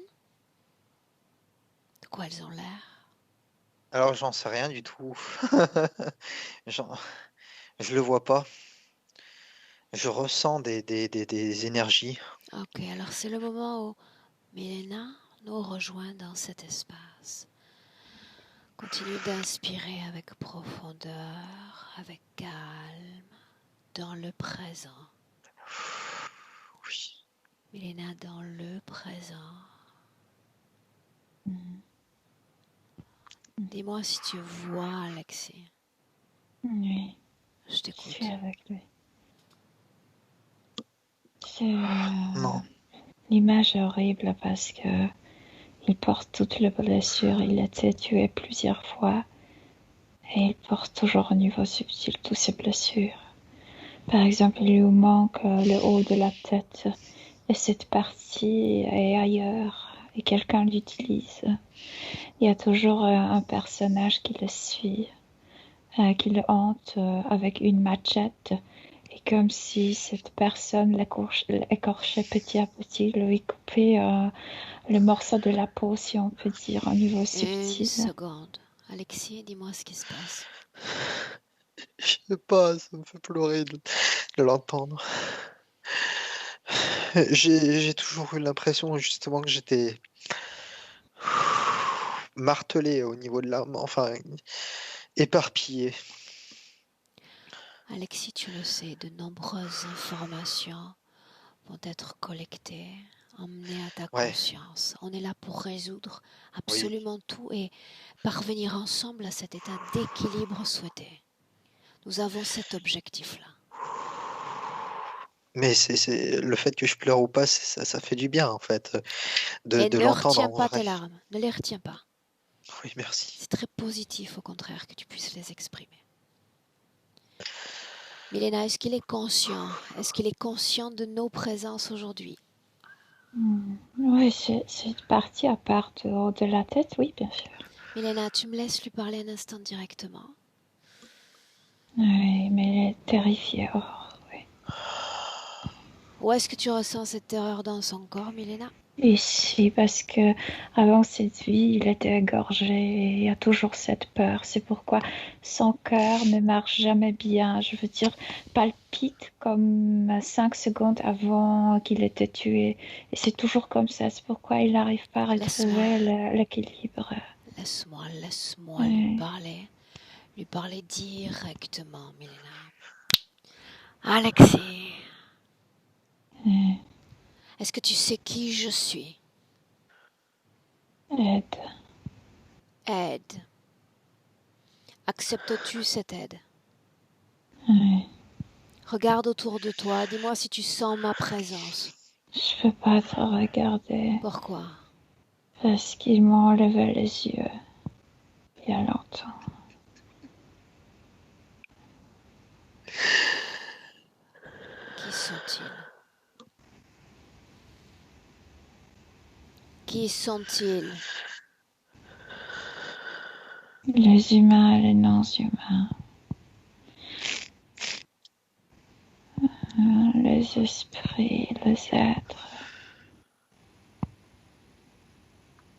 De quoi elles ont l'air? Alors, j'en sais rien du tout. J'en- Je le vois pas. Je ressens des énergies. Ok, alors c'est le moment où Milena nous rejoint dans cet espace. Continue d'inspirer avec profondeur, avec calme, dans le présent. Oui. Milena dans le présent. Mhm. Dis-moi si tu vois Alexis. Oui, Je je suis t'écoute. avec lui. C'est Non. l'image est horrible parce que il porte toutes les blessures. Il a été tué plusieurs fois et il porte toujours au niveau subtil toutes ces blessures. Par exemple, il lui manque le haut de la tête et cette partie est ailleurs et quelqu'un l'utilise. Il y a toujours un personnage qui le suit, qui le hante avec une machette. Et comme si cette personne l'écorchait petit à petit, lui coupait le morceau de la peau, si on peut dire, au niveau Une subtil. seconde. Alexis, dis-moi ce qui se passe. Je sais pas, ça me fait pleurer de l'entendre. J'ai toujours eu l'impression justement que j'étais martelé au niveau de l'âme, enfin éparpillé. Alexis, tu le sais, de nombreuses informations vont être collectées, emmenées à ta Ouais, conscience. On est là pour résoudre oui. absolument tout et parvenir ensemble à cet état d'équilibre souhaité. Nous avons cet objectif-là. Mais c'est le fait que je pleure ou pas, ça fait du bien en fait, Et de ne l'entendre retiens en pas vrai. tes larmes, ne les retiens pas. Oui, merci. C'est très positif au contraire que tu puisses les exprimer. Milena, est-ce qu'il est conscient? Est-ce qu'il est conscient de nos présences aujourd'hui? Oui, c'est partie à part de la tête, oui, bien sûr. Milena, tu me laisses lui parler un instant directement. Oui, mais elle est terrifiée. Oh, oui. Où est-ce que tu ressens cette terreur dans son corps, Milena? Ici, parce que avant cette vie, il était égorgé et il y a toujours cette peur. C'est pourquoi son cœur ne marche jamais bien. Je veux dire, palpite comme 5 secondes avant qu'il était tué. Et c'est toujours comme ça. C'est pourquoi il n'arrive pas à Laisse-moi, retrouver l'équilibre. laisse-moi Oui, lui parler directement, Milena. Alexis, oui. est-ce que tu sais qui je suis? Aide. Aide. Acceptes-tu cette aide? Oui. Regarde autour de toi, dis-moi si tu sens ma présence. Je peux pas te regarder Pourquoi? parce qu'il m'a enlevé les yeux il y a longtemps. Qui sont-ils? Qui sont-ils? Les humains et les non-humains. Les esprits, les êtres.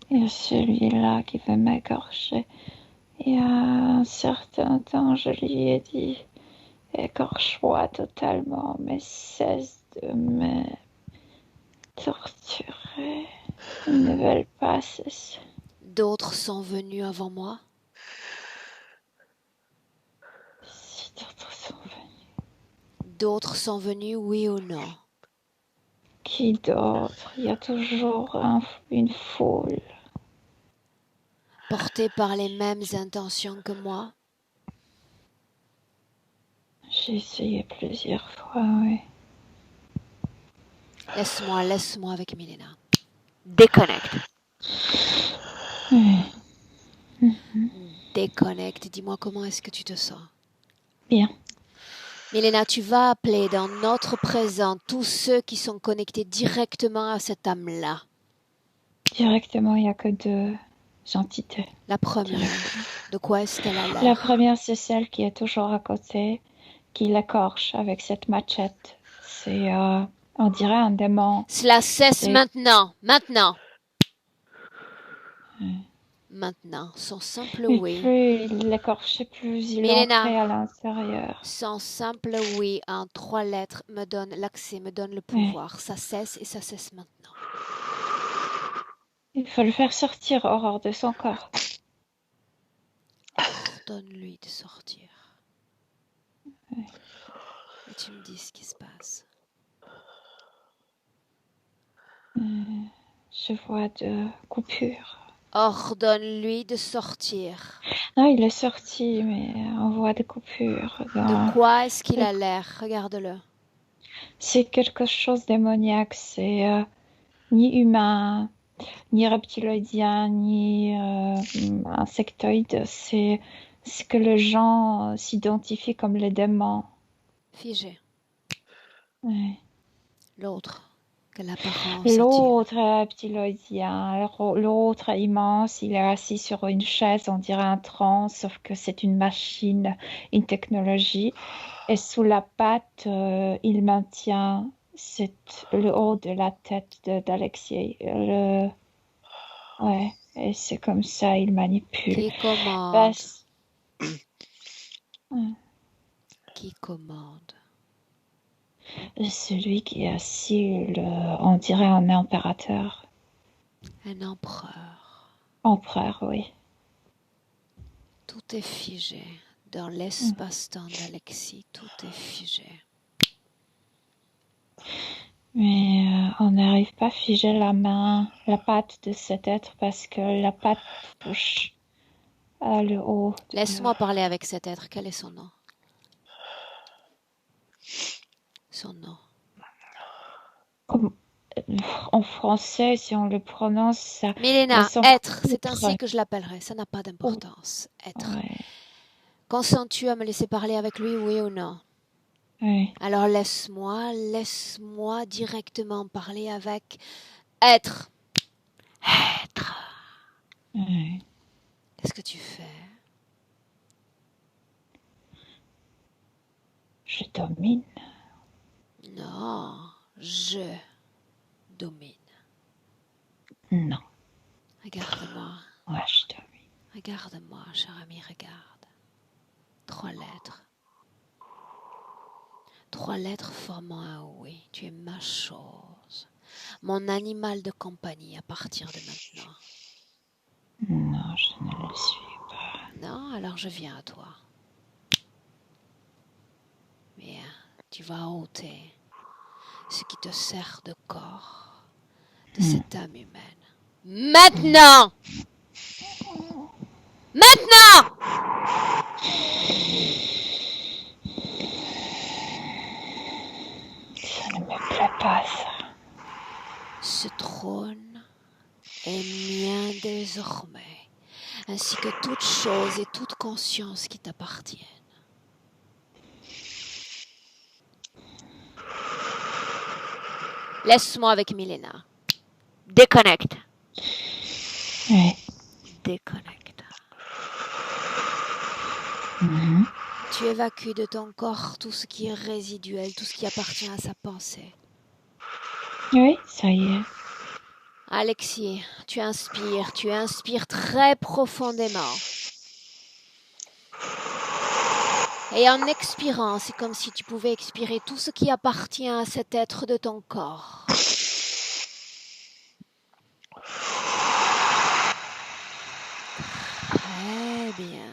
Il y a celui-là qui veut m'égorger. Il y a un certain temps, je lui ai dit, écorche-moi totalement, mais cesse de me torturer. Ils ne veulent pas cesser. D'autres sont venus avant moi? Si d'autres sont venus. D'autres sont venus, oui ou non? Qui d'autre? Il y a toujours une foule. Portés par les mêmes intentions que moi? J'ai essayé plusieurs fois, oui. Laisse-moi avec Milena. Déconnecte. Oui. Déconnecte. Dis-moi comment est-ce que tu te sens. Bien. Milena, tu vas appeler dans notre présent tous ceux qui sont connectés directement à cette âme-là. Directement, il n'y a que 2. entités. La première, de quoi est-ce qu'elle a La l'air? première, c'est celle qui est toujours à côté, qui l'écorche avec cette machette. C'est, on dirait un démon. Cela cesse C'est- maintenant, maintenant, Ouais. maintenant, son simple Et oui. plus il l'écorchait, plus il Milena. entrait à l'intérieur. Son simple oui en 3 lettres me donne l'accès, me donne le pouvoir. Ça cesse et ça cesse maintenant. Il faut le faire sortir, Aurore, de son corps. Ordonne-lui de sortir. Et tu me dis ce qui se passe. Je vois de coupures. Ordonne-lui de sortir. Non, il est sorti, mais on voit des coupures. De quoi est-ce qu'il a l'air? Regarde-le. C'est quelque chose démoniaque. C'est ni humain, ni reptiloïdien, ni insectoïde. C'est ce que les gens s'identifient comme les démons. Figé. Ouais. L'autre. Quelle apparence a-t-il? L'autre est reptiloïdien, l'autre est immense, il est assis sur une chaise, on dirait un tronc, sauf que c'est une machine, une technologie. Et sous la patte, il maintient le haut de la tête d'Alexei. Ouais, et c'est comme ça, il manipule. Qui commande? Parce- Qui commande? Celui qui est assis, on dirait un impérateur. Un empereur. Empereur, oui. Tout est figé. Dans l'espace-temps d'Alexis, tout est figé. Mais on n'arrive pas à figer la patte de cet être parce que la patte touche le haut. Laisse-moi parler avec cet être. Quel est son nom? Son nom. En français, si on le prononce, ça. Milena, son être, c'est titre. ainsi que je l'appellerai. Ça n'a pas d'importance. Être. Ouais, Consens-tu à me laisser parler avec lui, oui ou non? ouais. Alors laisse-moi directement parler avec être. Être. Ouais. Qu'est-ce que tu fais? Je domine. Non, je domine. Non, Regarde-moi. moi je domine. Regarde-moi, cher ami, regarde. 3 lettres. 3 lettres formant un oui. Tu es ma chose. Mon animal de compagnie à partir de maintenant. Non, je ne le suis pas. Non, alors je viens à toi. Mais tu vas ôter ce qui te sert de corps, de cette âme humaine. Maintenant! Maintenant! Ça ne me plaît pas, ça. Ce trône est mien désormais, ainsi que toute chose et toute conscience qui t'appartiennent. Laisse-moi avec Milena. Déconnecte. Oui. Déconnecte. Mhm. Tu évacues de ton corps tout ce qui est résiduel, tout ce qui appartient à sa pensée. Oui, ça y est. Alexis, tu inspires très profondément. Et en expirant, c'est comme si tu pouvais expirer tout ce qui appartient à cet être de ton corps. Très bien.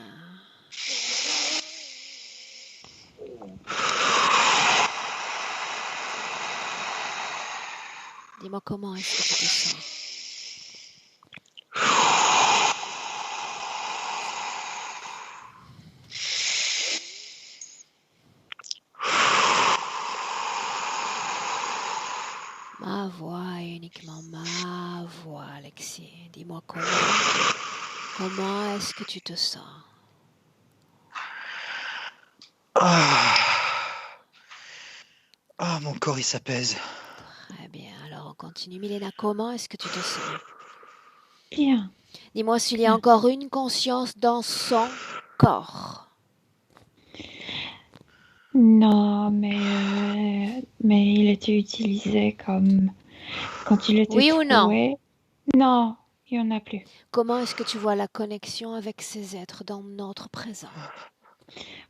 Dis-moi comment est-ce que tu te sens? Ma voix, uniquement ma voix, Alexis. Dis-moi comment est-ce que tu te sens? Ah, mon corps, il s'apaise. Très bien, alors on continue. Milena, comment est-ce que tu te sens? Bien. Dis-moi s'il y a encore une conscience dans son corps. Non, mais il était utilisé comme quand il était Oui ou non? troué. Non, il n'y en a plus. Comment est-ce que tu vois la connexion avec ces êtres dans notre présent?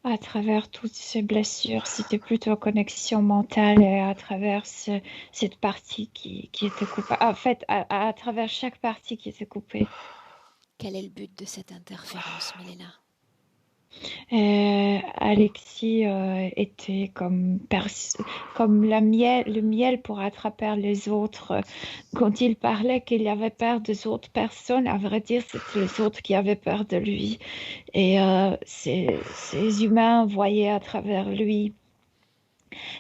À travers toutes ces blessures, c'était plutôt connexion mentale et à travers cette partie qui était coupée. En fait, à travers chaque partie qui était coupée. Quel est le but de cette interférence, Milena? Alexis était comme le miel pour attraper les autres. Quand il parlait qu'il avait peur des autres personnes, à vrai dire, c'était les autres qui avaient peur de lui. Et ces humains voyaient à travers lui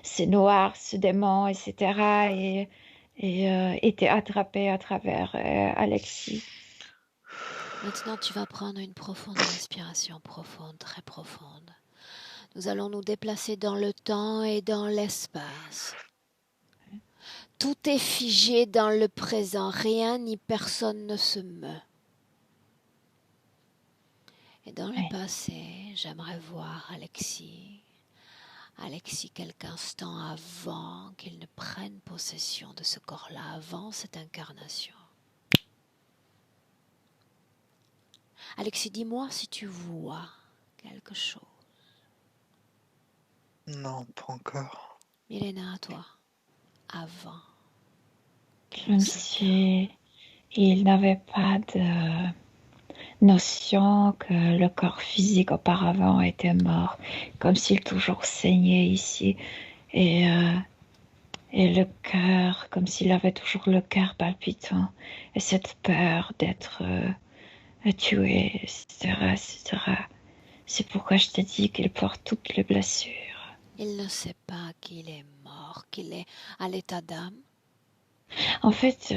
ces noirs, ce démon, etc. Et étaient attrapés à travers Alexis. Maintenant, tu vas prendre une profonde respiration, profonde, très profonde. Nous allons nous déplacer dans le temps et dans l'espace. Tout est figé dans le présent, rien ni personne ne se meut. Et dans le passé, j'aimerais voir Alexis quelques instants avant qu'il ne prenne possession de ce corps-là, avant cette incarnation. Alexis, dis-moi si tu vois quelque chose. Non, pas encore. Milena, à toi, avant. Comme si il n'avait pas de notion que le corps physique auparavant était mort, comme s'il toujours saignait ici, et le cœur, comme s'il avait toujours le cœur palpitant, et cette peur d'être tué, etc., etc. C'est pourquoi je te dis qu'il porte toutes les blessures. Il ne sait pas qu'il est mort, qu'il est à l'état d'âme. En fait,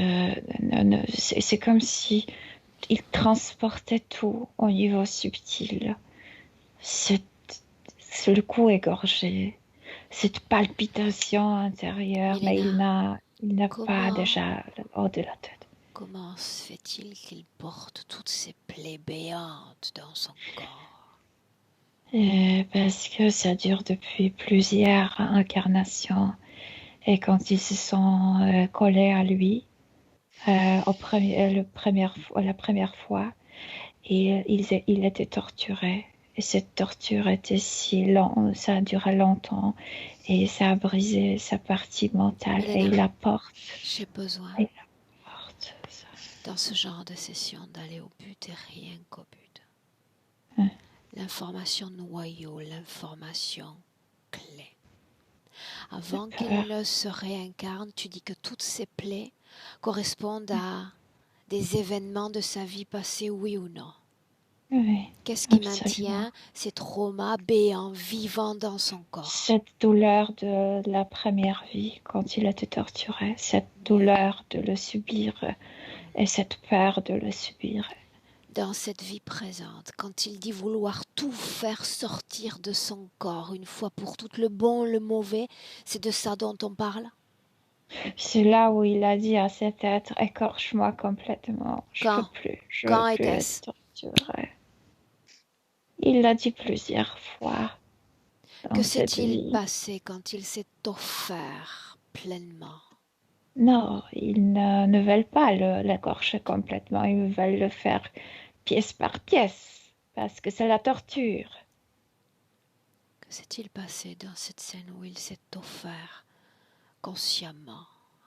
c'est comme si il transportait tout au niveau subtil. Le cou égorgé, cette palpitation intérieure, mais il n'a pas déjà hors de la tête. Comment se fait-il qu'il porte toutes ces plaies béantes dans son corps? Parce que ça dure depuis plusieurs incarnations. Et quand ils se sont collés à lui, la première fois, il était torturé. Et cette torture était si lente, ça a duré longtemps et ça a brisé sa partie mentale. Milena, et il la porte. J'ai besoin, dans ce genre de session, d'aller au but et rien qu'au but. L'information noyau, l'information clé. Avant qu'il ne se réincarne, tu dis que toutes ces plaies correspondent à des événements de sa vie passée, oui ou non? Oui, Qu'est-ce qui absolument. maintient ces traumas béants, vivants dans son corps? Cette douleur de la première vie, quand il était torturé, cette douleur de le subir et cette peur de le subir. Dans cette vie présente, quand il dit vouloir tout faire sortir de son corps, une fois pour toutes, le bon, le mauvais, c'est de ça dont on parle? C'est là où il a dit à cet être, écorche-moi complètement, je Quand? veux plus Quand être était-ce? torturé. Il l'a dit plusieurs fois Que dans cette s'est-il vie. passé quand il s'est offert pleinement? Non, ils ne veulent pas l'écorcher complètement, ils veulent le faire pièce par pièce, parce que c'est la torture. Que s'est-il passé dans cette scène où il s'est offert consciemment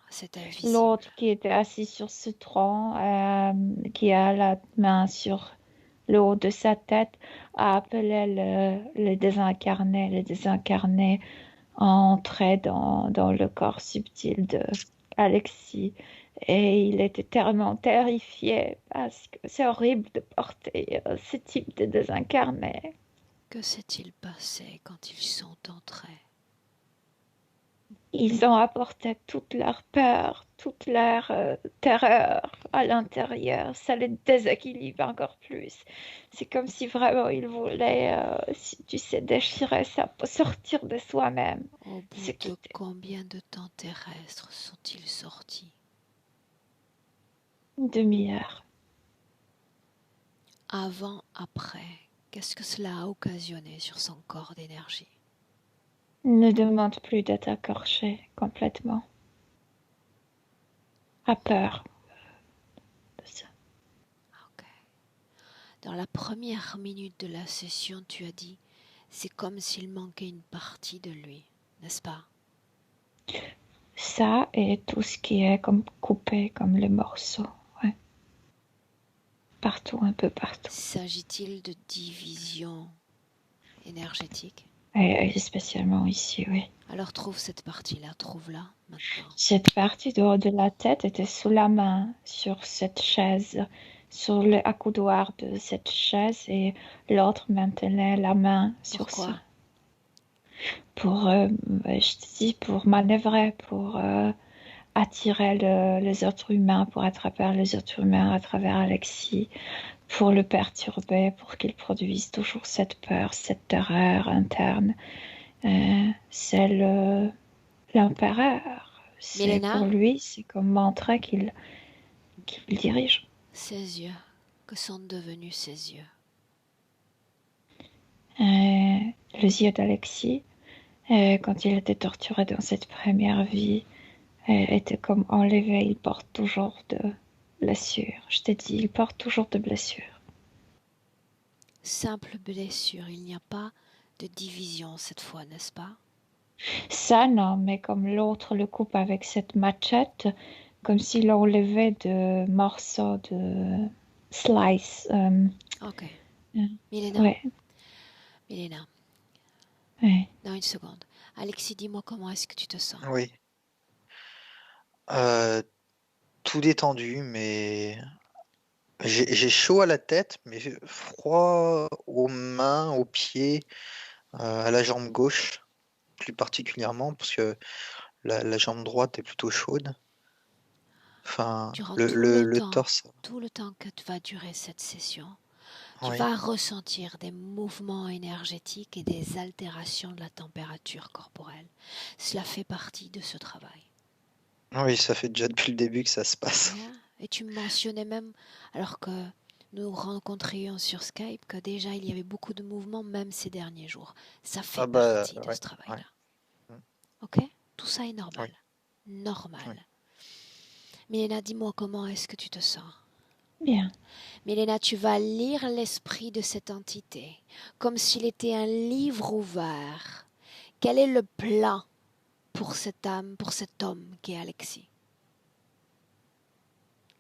à cet invisible? L'autre qui était assis sur ce tronc, qui a la main sur le haut de sa tête, a appelé le désincarné. Le désincarné entrait dans le corps subtil de Alexis. Et il était tellement terrifié parce que c'est horrible de porter ce type de désincarné. Que s'est-il passé quand ils sont entrés? Ils ont apporté toute leur peur, toute leur terreur à l'intérieur. Ça les déséquilibre encore plus. C'est comme si vraiment ils voulaient, tu sais, déchirer ça pour sortir de soi-même. Au bout de combien de temps terrestre sont-ils sortis? Une demi-heure. avant, après, qu'est-ce que cela a occasionné sur son corps d'énergie? Il ne demande plus d'être accroché complètement. A peur de ça. Ok. Dans la première minute de la session, tu as dit, c'est comme s'il manquait une partie de lui, n'est-ce pas? Ça et tout ce qui est comme coupé, comme les morceaux. Ouais. Partout, un peu partout. S'agit-il de division énergétique? Et spécialement ici, oui. Alors trouve cette partie-là, trouve-la maintenant. Cette partie de la tête était sous la main, sur cette chaise, sur le accoudoir de cette chaise, et l'autre maintenait la main sur Pourquoi? ça. Pour, je te dis, pour manœuvrer, pour attirer les autres humains, pour attraper les autres humains à travers Alexis, pour le perturber, pour qu'il produise toujours cette peur, cette terreur interne. C'est l'empereur. C'est Milena? pour lui, c'est comme montrer qu'il dirige. Ses yeux. Que sont devenus ses yeux? Les yeux d'Alexis, quand il était torturé dans cette première vie, étaient comme enlevés. Il porte toujours de blessures. Je t'ai dit, il porte toujours de blessures. Simple blessure, il n'y a pas de division cette fois, n'est-ce pas? Ça, non, mais comme l'autre le coupe avec cette machette, comme s'il enlevait de morceaux de slice. Ok. euh, Milena? ouais, Milena, ouais. dans une seconde. Alexis, dis-moi comment est-ce que tu te sens? Oui. Tout détendu, mais j'ai chaud à la tête, mais froid aux mains, aux pieds, à la jambe gauche, plus particulièrement, parce que la jambe droite est plutôt chaude. Enfin, Durant le torse, tout le temps que va durer cette session, tu oui. vas ressentir des mouvements énergétiques et des altérations de la température corporelle. Cela fait partie de ce travail. Oui, ça fait déjà depuis le début que ça se passe. Yeah. Et tu me mentionnais même, alors que nous rencontrions sur Skype, que déjà il y avait beaucoup de mouvements, même ces derniers jours. Ça fait Ah bah, partie de ouais, ce travail-là. ouais. Ok? Tout ça est normal. Oui, Normal. oui. Milena, dis-moi comment est-ce que tu te sens? Bien. Milena, tu vas lire l'esprit de cette entité, comme s'il était un livre ouvert. Quel est le plan pour cette âme, pour cet homme qui est Alexis?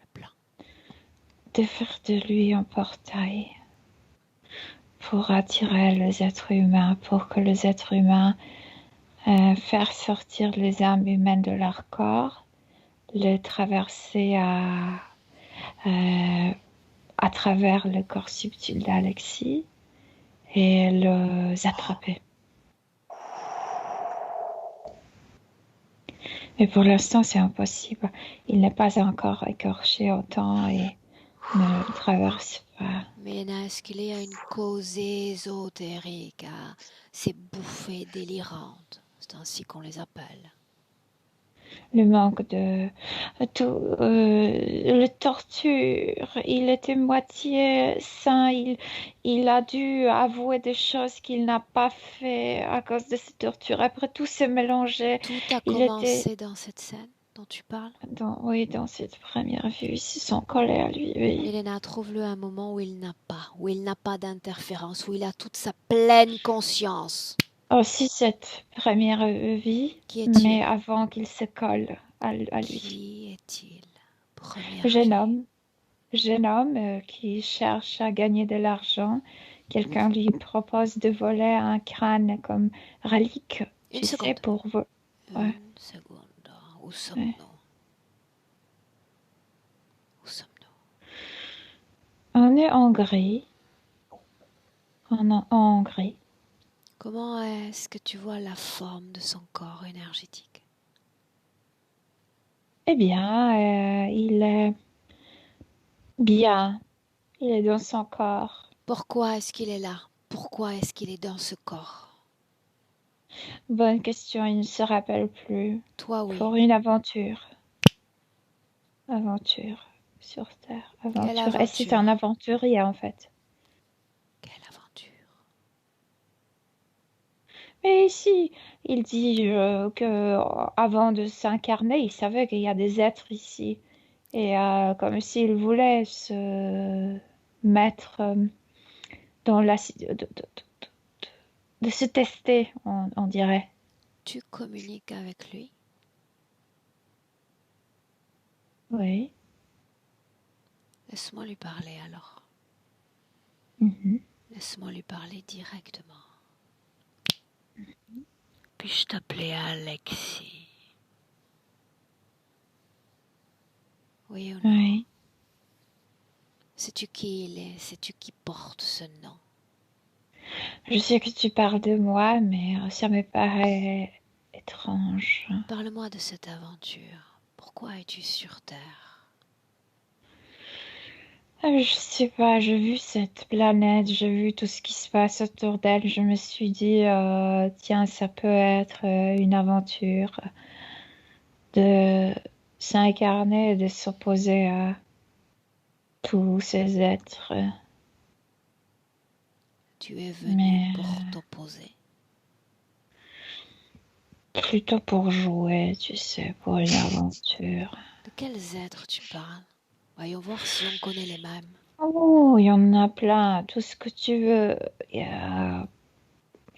Le plan. De faire de lui un portail pour attirer les êtres humains, pour que les êtres humains faire sortir les âmes humaines de leur corps, les traverser à travers le corps subtil d'Alexis et les attraper. Mais pour l'instant, c'est impossible. Il n'est pas encore écorché autant et ne le traverse pas. Milena, est-ce qu'il y a une cause ésotérique à ces bouffées délirantes? C'est ainsi qu'on les appelle. Le manque de tout, le torture. Il était moitié sain. Il a dû avouer des choses qu'il n'a pas fait à cause de cette torture. Après, tout s'est mélangé. Tout a Il était commencé dans cette scène dont tu parles. dans cette première vue. Ils se sont collés à lui. Oui. Milena, trouve-le un moment où il n'a pas d'interférence, où il a toute sa pleine conscience. Aussi cette première vie, Qui est-il? mais avant qu'il se colle à lui. Qui est-il? Première Jeune vie. homme qui cherche à gagner de l'argent. Quelqu'un lui propose de voler un crâne comme relique, Une tu sais, seconde. pour... Ouais, Une seconde. Où sommes-nous? ouais. Où sommes-nous? On est en Hongrie. En Hongrie. Comment est-ce que tu vois la forme de son corps énergétique? Eh bien, il est bien. Il est dans son corps. Pourquoi est-ce qu'il est là? Pourquoi est-ce qu'il est dans ce corps? Bonne question, il ne se rappelle plus. Toi, oui. Pour une aventure. Aventure sur Terre. Quelle Aventure. Et c'est un aventure? aventurier, en fait. Mais ici, il dit que avant de s'incarner, il savait qu'il y a des êtres ici. Et comme s'il voulait se mettre dans la... de se tester, on dirait. Tu communiques avec lui? Oui. Laisse-moi lui parler alors. Mhm. Laisse-moi lui parler directement. Puis-je t'appeler Alexis? Oui ou non? Oui. Sais-tu qui il est? Sais-tu qui porte ce nom? Je sais que tu parles de moi, mais ça me paraît étrange. Parle-moi de cette aventure. Pourquoi es-tu sur Terre? Je sais pas, j'ai vu cette planète, j'ai vu tout ce qui se passe autour d'elle. Je me suis dit, tiens, ça peut être une aventure de s'incarner et de s'opposer à tous ces êtres. Tu es venu Mais pour t'opposer. plutôt pour jouer, tu sais, pour une aventure. De quels êtres tu parles? Voyons voir si on connaît les mêmes. Oh, il y en a plein, tout ce que tu veux. Il y a,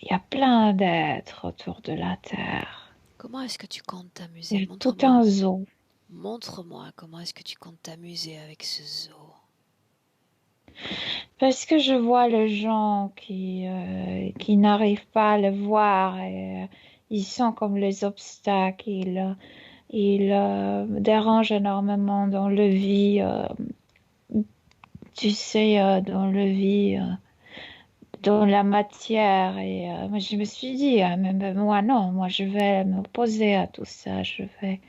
il y a plein d'êtres autour de la Terre. Comment est-ce que tu comptes t'amuser? Il y a tout Montre-moi. un zoo. Montre-moi comment est-ce que tu comptes t'amuser avec ce zoo. Parce que je vois les gens qui n'arrivent pas à le voir et ils sont comme les obstacles. Ils me dérangent énormément dans le vie. Tu sais, dans le vie, dans la matière. Et moi, je me suis dit, mais moi, non, moi, je vais m'opposer à tout ça. Je vais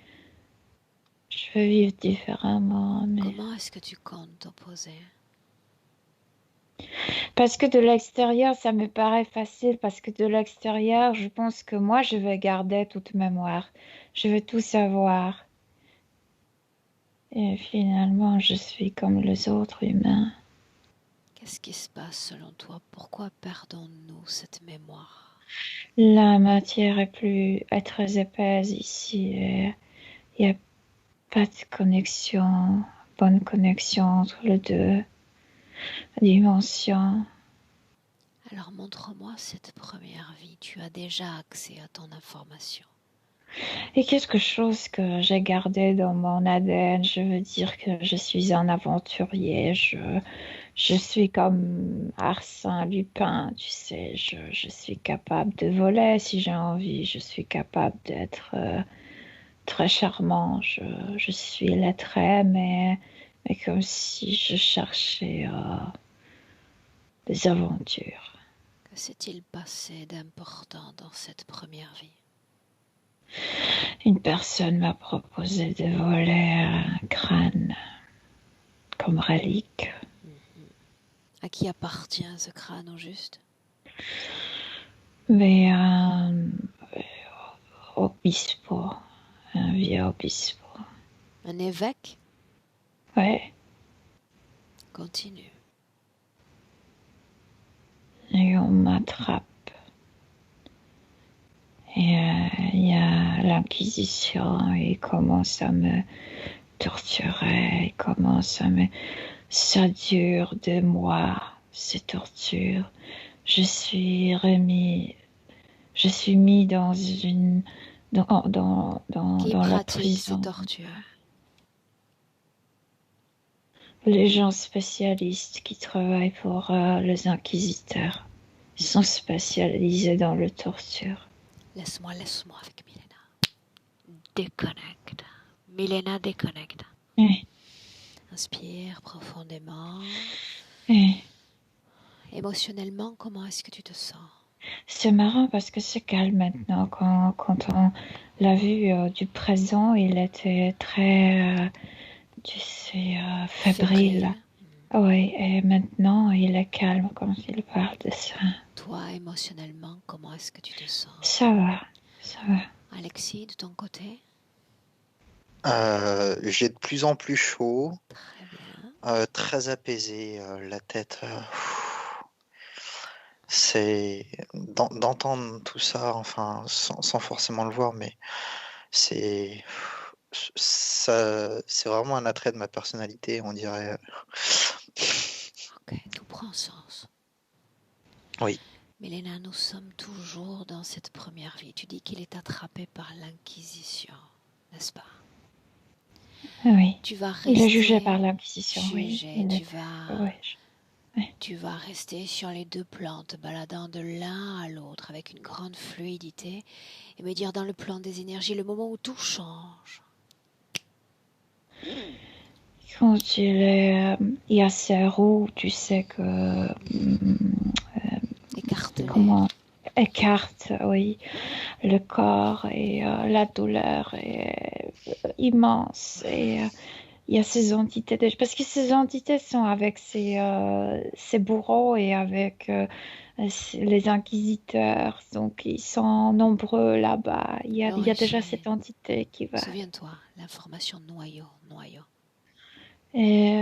vivre différemment. Mais... Comment est-ce que tu comptes t'opposer? Parce que de l'extérieur, ça me paraît facile. Parce que de l'extérieur, je pense que moi, je vais garder toute mémoire. Je vais tout savoir. Et finalement, je suis comme les autres humains. Qu'est-ce qui se passe selon toi? Pourquoi perdons-nous cette mémoire? La matière est très épaisse ici. Et il n'y a pas de connexion, bonne connexion entre les deux dimensions. Alors montre-moi cette première vie. Tu as déjà accès à ton information. Et quelque chose que j'ai gardé dans mon ADN, je veux dire que je suis un aventurier. Je suis comme Arsène Lupin, tu sais. Je suis capable de voler si j'ai envie. Je suis capable d'être très charmant. Je suis lettré, mais comme si je cherchais des aventures. Que s'est-il passé d'important dans cette première vie? Une personne m'a proposé de voler un crâne comme relique. À qui appartient ce crâne au juste? Mais un obispo, un vieux obispo. Un évêque? Ouais. Continue. Et on m'attrape. Et il y a l'Inquisition, il commence à me torturer, il commence à me... Ça dure 2 mois, ces tortures. Je suis mis dans une... Qui dans la pratique ces prison. tortures? Les gens spécialistes qui travaillent pour les inquisiteurs. Ils sont spécialisés dans le torture. Laisse-moi avec Milena. Déconnecte. Milena, déconnecte. Eh, Inspire profondément. eh. Émotionnellement, comment est-ce que tu te sens? C'est marrant parce que c'est calme maintenant. Quand on l'a vu du présent, il était très, tu sais, fébrile. Oui, et maintenant, il est calme quand il parle de ça. Toi, émotionnellement, comment est-ce que tu te sens? Ça va, ça va. Alexis, de ton côté? J'ai de plus en plus chaud, Très bien. très apaisé, la tête. C'est d'entendre tout ça, enfin, sans forcément le voir, mais c'est c'est vraiment un attrait de ma personnalité, on dirait. Ok, tout prend sens. Oui, Milena, nous sommes toujours dans cette première vie. Tu dis qu'il est attrapé par l'Inquisition, n'est-ce pas? Oui. Tu vas Il est jugé rester par l'Inquisition, oui. jugé, Il est... Oui. tu vas rester sur les deux plans, te baladant de l'un à l'autre avec une grande fluidité et me dire dans le plan des énergies le moment où tout change. Quand il y a ces roues, tu sais que... Écartelé. comment écarte, oui, le corps et la douleur est immense. Et il y a ces entités, parce que ces entités sont avec ces bourreaux et avec les inquisiteurs, donc ils sont nombreux là-bas. Il y a déjà cette L'origine. entité qui va. Souviens-toi, l'information noyau. Et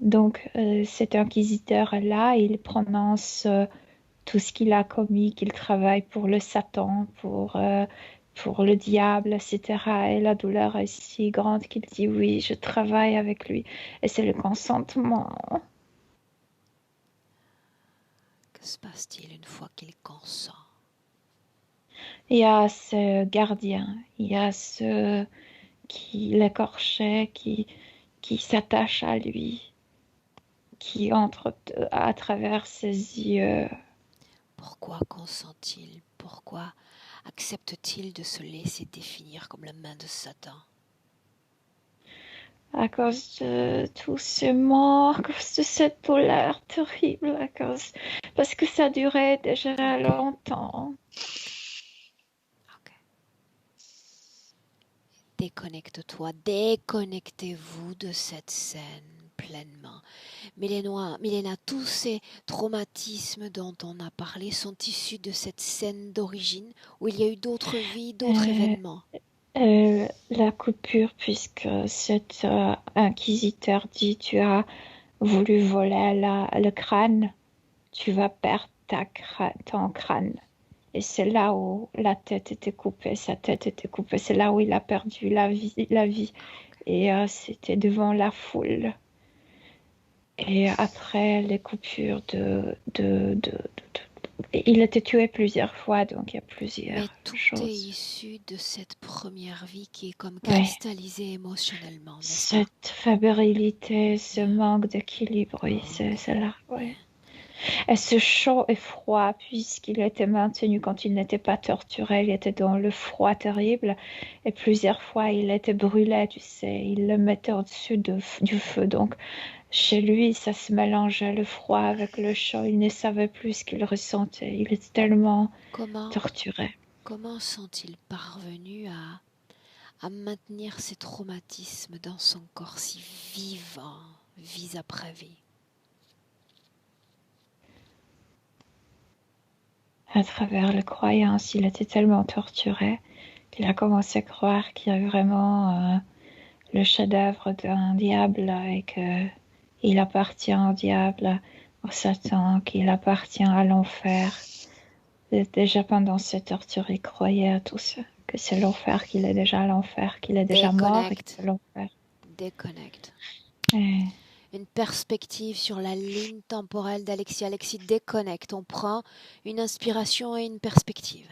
donc cet inquisiteur-là, il prononce tout ce qu'il a commis, qu'il travaille pour le Satan, pour le diable, etc. Et la douleur est si grande qu'il dit oui, je travaille avec lui. Et c'est le consentement. Que se passe-t-il une fois qu'il consent? Il y a ce gardien, il y a ce qui l'écorchait, qui s'attache à lui, qui entre à travers ses yeux. Pourquoi consent-il? Pourquoi accepte-t-il de se laisser définir comme la main de Satan? À cause de tous ces morts, à cause de cette douleur terrible, parce que ça durait déjà longtemps. Ok. Déconnecte-toi, déconnectez-vous de cette scène pleinement. Milena, tous ces traumatismes dont on a parlé sont issus de cette scène d'origine où il y a eu d'autres vies, d'autres Euh, événements. la coupure, puisque cet inquisiteur dit tu as voulu voler le crâne, tu vas perdre ton crâne. Et c'est là où la tête était coupée, sa tête était coupée. C'est là où il a perdu la vie. Et c'était devant la foule. Et après les coupures il a été tué plusieurs fois, donc il y a Mais plusieurs tout est choses. issu de cette première vie qui est comme Oui. cristallisée émotionnellement, n'est-ce pas? Cette fébrilité, ce Bien. manque d'équilibre, oui, Ok. c'est là. Oui. Bien. Et ce chaud et froid, puisqu'il était maintenu quand il n'était pas torturé, il était dans le froid terrible. Et plusieurs fois, il était brûlé, tu sais, il le mettait au-dessus du feu. Donc, chez lui, ça se mélangeait le froid avec le chaud. Il ne savait plus ce qu'il ressentait. Il était tellement torturé. Comment sont-ils parvenus à maintenir ces traumatismes dans son corps si vivant, vie après vie? À travers les croyances, il était tellement torturé qu'il a commencé à croire qu'il y a vraiment le chef-d'œuvre d'un diable et qu'il appartient au diable, au Satan, qu'il appartient à l'enfer. Et déjà pendant cette torture, il croyait à tout ça, que c'est l'enfer, qu'il est déjà à l'enfer, qu'il est déjà mort et que c'est l'enfer. Déconnecte. Et Une perspective sur la ligne temporelle d'Alexis. Alexis, déconnecte. On prend une inspiration et une perspective.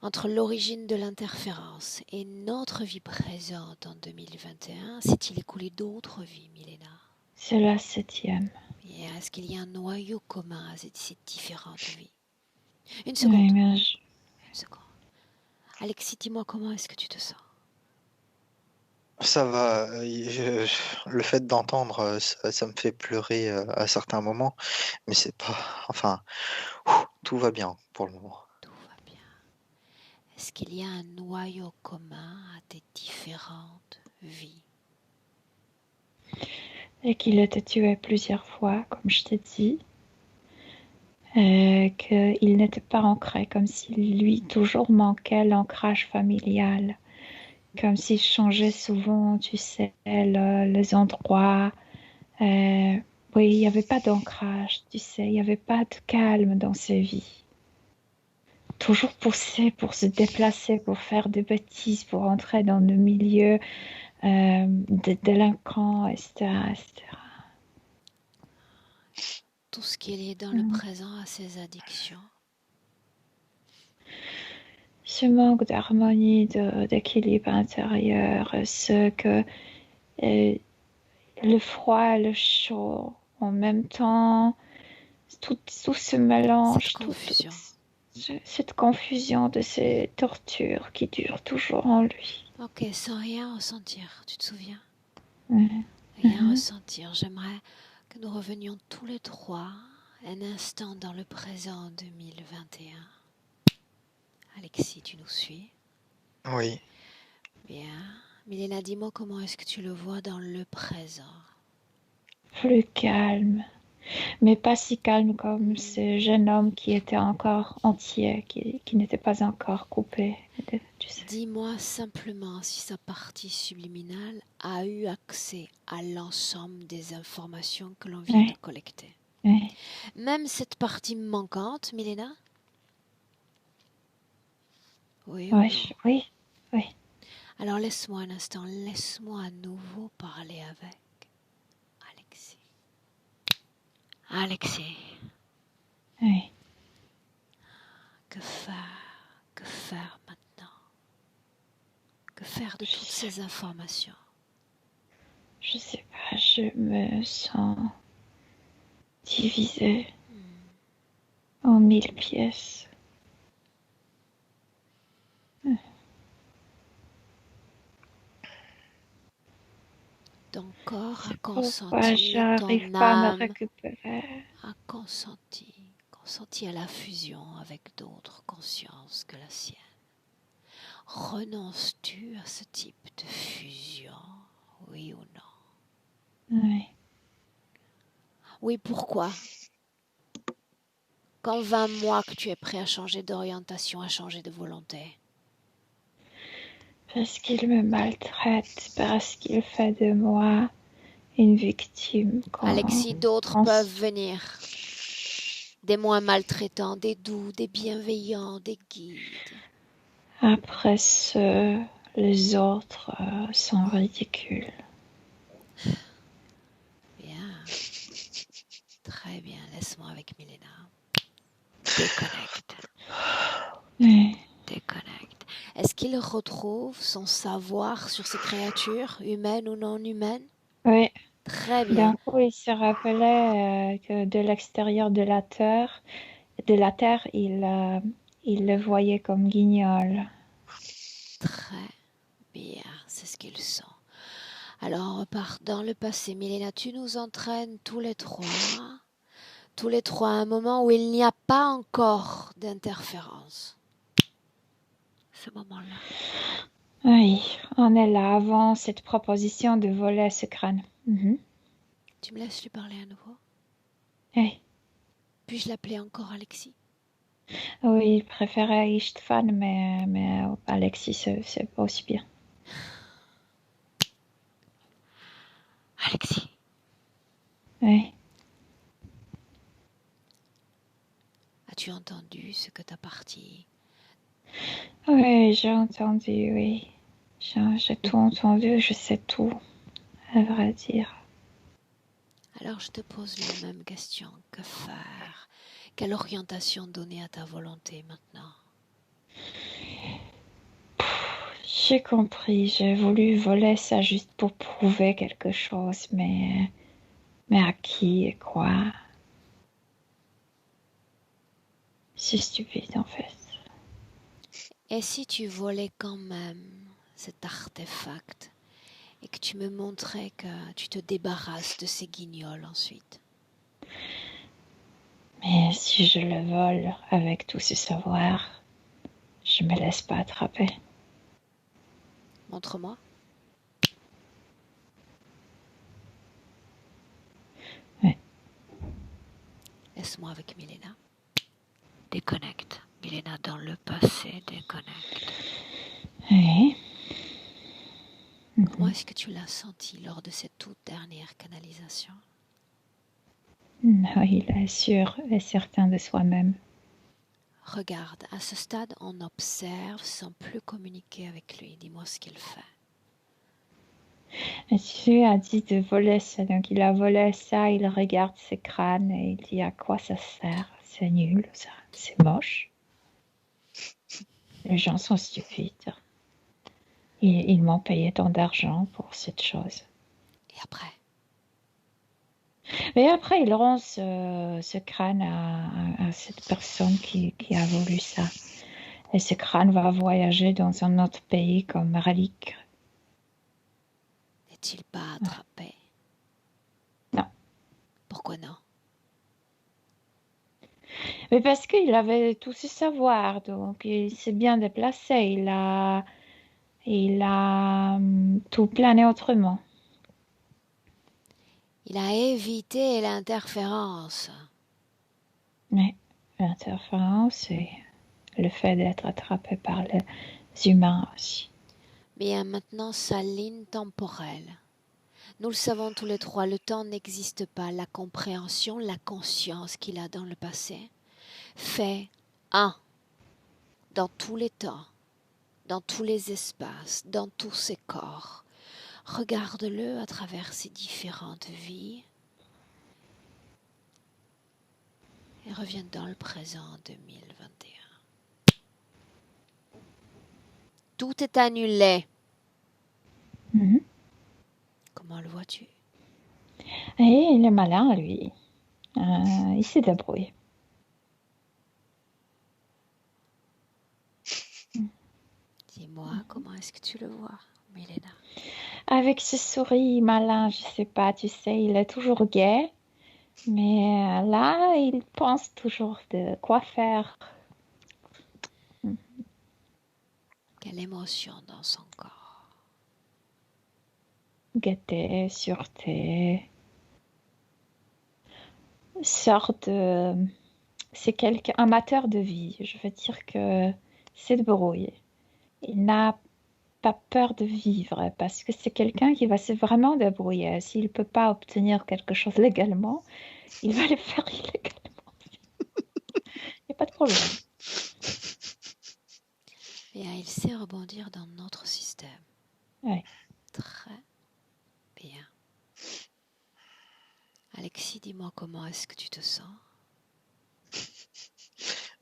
Entre l'origine de l'interférence et notre vie présente en 2021, s'est-il écoulé d'autres vies, Milena? c'est la 7e. Et est-ce qu'il y a un noyau commun à ces différentes vies? Une Oui, seconde. mais Une seconde. Alexis, dis-moi comment est-ce que tu te sens? ça va. Le fait d'entendre, ça me fait pleurer à certains moments, mais c'est pas. Enfin, tout va bien pour le moment. Tout va bien. Est-ce qu'il y a un noyau commun à tes différentes vies? Et qu'il était tué plusieurs fois, comme je t'ai dit. Qu'il n'était pas ancré, comme si lui toujours manquait l'ancrage familial, comme s'il changeait souvent, tu sais, les endroits. Oui, il n'y avait pas d'ancrage, tu sais, il n'y avait pas de calme dans ses vies. Toujours poussé pour se déplacer, pour faire des bêtises, pour entrer dans le milieu des délinquants, etc., etc. Tout ce qui est lié dans le présent à ses addictions. Ce manque d'harmonie, d'équilibre intérieur, ce que le froid et le chaud en même temps, tout se mélange, cette confusion de ces tortures qui durent toujours en lui. Ok, sans rien ressentir, tu te souviens? Mhm. Rien ressentir. J'aimerais que nous revenions tous les trois un instant dans le présent 2021. Alexis, tu nous suis? Oui. Bien. Milena, dis-moi comment est-ce que tu le vois dans le présent? Plus calme, mais pas si calme comme ce jeune homme qui était encore entier, qui n'était pas encore coupé. Tu sais. Dis-moi simplement si sa partie subliminale a eu accès à l'ensemble des informations que l'on vient de collecter. Oui. Même cette partie manquante, Milena? Oui. Oui. Alors laisse-moi un instant, laisse-moi à nouveau parler avec Alexis. Alexis. Oui. Que faire maintenant? Que faire de toutes ces informations? Je sais pas, je me sens divisée en 1000 pièces. Ton corps a Pourquoi consenti, j'arrive ton pas à me âme récupérer? a consenti à la fusion avec d'autres consciences que la sienne. Renonces-tu à ce type de fusion, oui ou non? Oui. Oui, pourquoi? Quand 20 mois que tu es prêt à changer d'orientation, à changer de volonté? Parce qu'il me maltraite, parce qu'il fait de moi une victime. Alexis, d'autres peuvent venir. Des moins maltraitants, des doux, des bienveillants, des guides. Après les autres sont ridicules. Bien. Très bien, laisse-moi avec Milena. Déconnecte. Oui. Déconnecte. Est-ce qu'il retrouve son savoir sur ces créatures, humaines ou non humaines? Oui. Très D'un bien. coup, il se rappelait que de l'extérieur de la Terre, il le voyait comme Guignol. Très bien, c'est ce qu'il sent. Alors on repart dans le passé. Milena, tu nous entraînes tous les trois à un moment où il n'y a pas encore d'interférence. Ce moment-là. Oui, on est là avant cette proposition de voler ce crâne. Tu me laisses lui parler à nouveau? Oui. Puis-je l'appeler encore Alexis? Oui, il préférait Istvan, mais Alexis, c'est pas aussi bien. Alexis. Oui. As-tu entendu ce que ta partie? Oui, j'ai entendu, oui. J'ai tout entendu, je sais tout, à vrai dire. Alors je te pose la même question. Que faire? Quelle orientation donner à ta volonté maintenant? J'ai compris, j'ai voulu voler ça juste pour prouver quelque chose, mais à qui et quoi? C'est stupide en fait. Et si tu volais quand même cet artefact et que tu me montrais que tu te débarrasses de ces guignols ensuite? Mais si je le vole avec tout ce savoir, je me laisse pas attraper. Montre-moi. Oui. Laisse-moi avec Milena. Déconnecte. Milena dans le passé, déconnecte. Oui. Comment est-ce que tu l'as senti lors de cette toute dernière canalisation? Il est sûr et certain de soi-même. Regarde, à ce stade, on observe sans plus communiquer avec lui. Dis-moi ce qu'il fait. Monsieur a dit de voler ça, donc il a volé ça, il regarde ses crânes et il dit à quoi ça sert. C'est nul, ça. C'est moche. Les gens sont stupides. Ils m'ont payé tant d'argent pour cette chose. Et après? Mais après, il rend ce crâne à cette personne qui a voulu ça. Et ce crâne va voyager dans un autre pays comme relique. N'est-il pas attrapé? Non. Pourquoi non? Mais parce qu'il avait tout ce savoir, donc il s'est bien déplacé. Il a tout plané autrement. Il a évité l'interférence. Mais l'interférence et le fait d'être attrapé par les humains aussi. Bien, maintenant sa ligne temporelle. Nous le savons tous les trois, le temps n'existe pas. La compréhension, la conscience qu'il a dans le passé fait un dans tous les temps, dans tous les espaces, dans tous ses corps. Regarde-le à travers ses différentes vies et reviens dans le présent 2021. Tout est annulé. Mhm. Comment le vois-tu? Et il est malin, lui. Il se débrouille. Dis-moi, comment est-ce que tu le vois, Milena? Avec ce sourire malin, je sais pas, tu sais, il est toujours gai. Mais là, il pense toujours de quoi faire. Quelle émotion dans son corps? Gaieté, sûreté. Sorte de... C'est quelqu'un amateur de vie. Je veux dire que c'est de brouille. Il n'a pas peur de vivre parce que c'est quelqu'un qui va se vraiment débrouiller. S'il ne peut pas obtenir quelque chose légalement, il va le faire illégalement. Il n'y a pas de problème. Bien, il sait rebondir dans notre système. Ouais. Très bien. Alexis, dis-moi comment est-ce que tu te sens?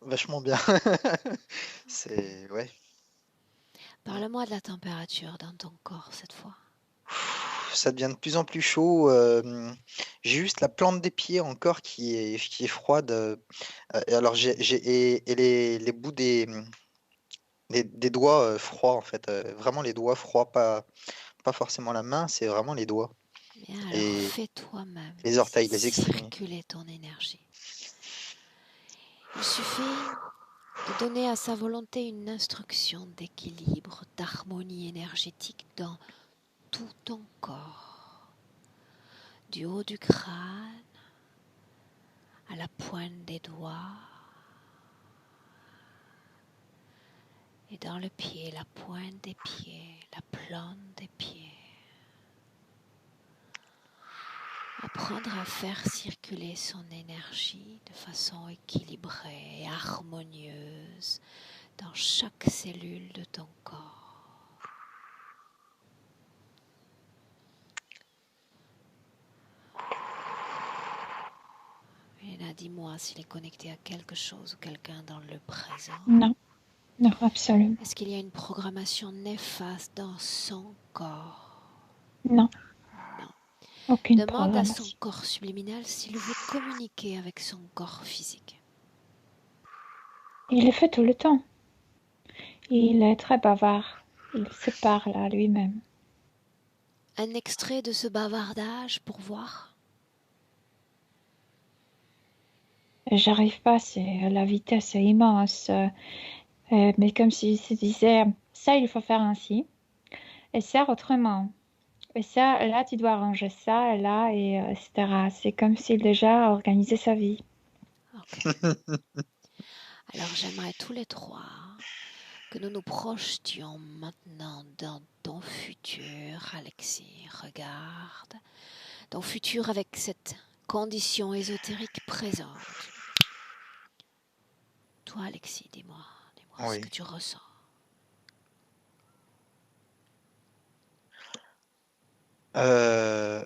Vachement bien. C'est ouais. Parle-moi de la température dans ton corps cette fois. Ça devient de plus en plus chaud. J'ai juste la plante des pieds encore qui est froide. Et alors et les bouts des doigts froids en fait. Vraiment les doigts froids, pas forcément la main, c'est vraiment les doigts. Bien, alors Et fais toi-même les orteils, les extrémités. circuler ton énergie. Il suffit de donner à sa volonté une instruction d'équilibre, d'harmonie énergétique dans tout ton corps, du haut du crâne à la pointe des doigts et dans le pied, la pointe des pieds, la plante des pieds. Apprendre à faire circuler son énergie de façon équilibrée et harmonieuse dans chaque cellule de ton corps. Et là, dis-moi s'il est connecté à quelque chose ou quelqu'un dans le présent. Non, non, absolument. Est-ce qu'il y a une programmation néfaste dans son corps? Non, Non. aucune Demande à son programmation. corps subliminal s'il veut communiquer avec son corps physique. Il le fait tout le temps. Il est très bavard. Il se parle à lui-même. Un extrait de ce bavardage pour voir? J'arrive pas, la vitesse est immense. Mais comme s'il se disait, ça il faut faire ainsi, et ça autrement. Et ça, là tu dois arranger ça, et là, et etc. C'est comme s'il déjà organisait sa vie. Ok. Alors j'aimerais tous les trois que nous nous projetions maintenant dans ton futur, Alexis. Regarde, ton futur avec cette conditions ésotériques présentes. Toi, Alexis, dis-moi ce Oui. que tu ressens. Euh,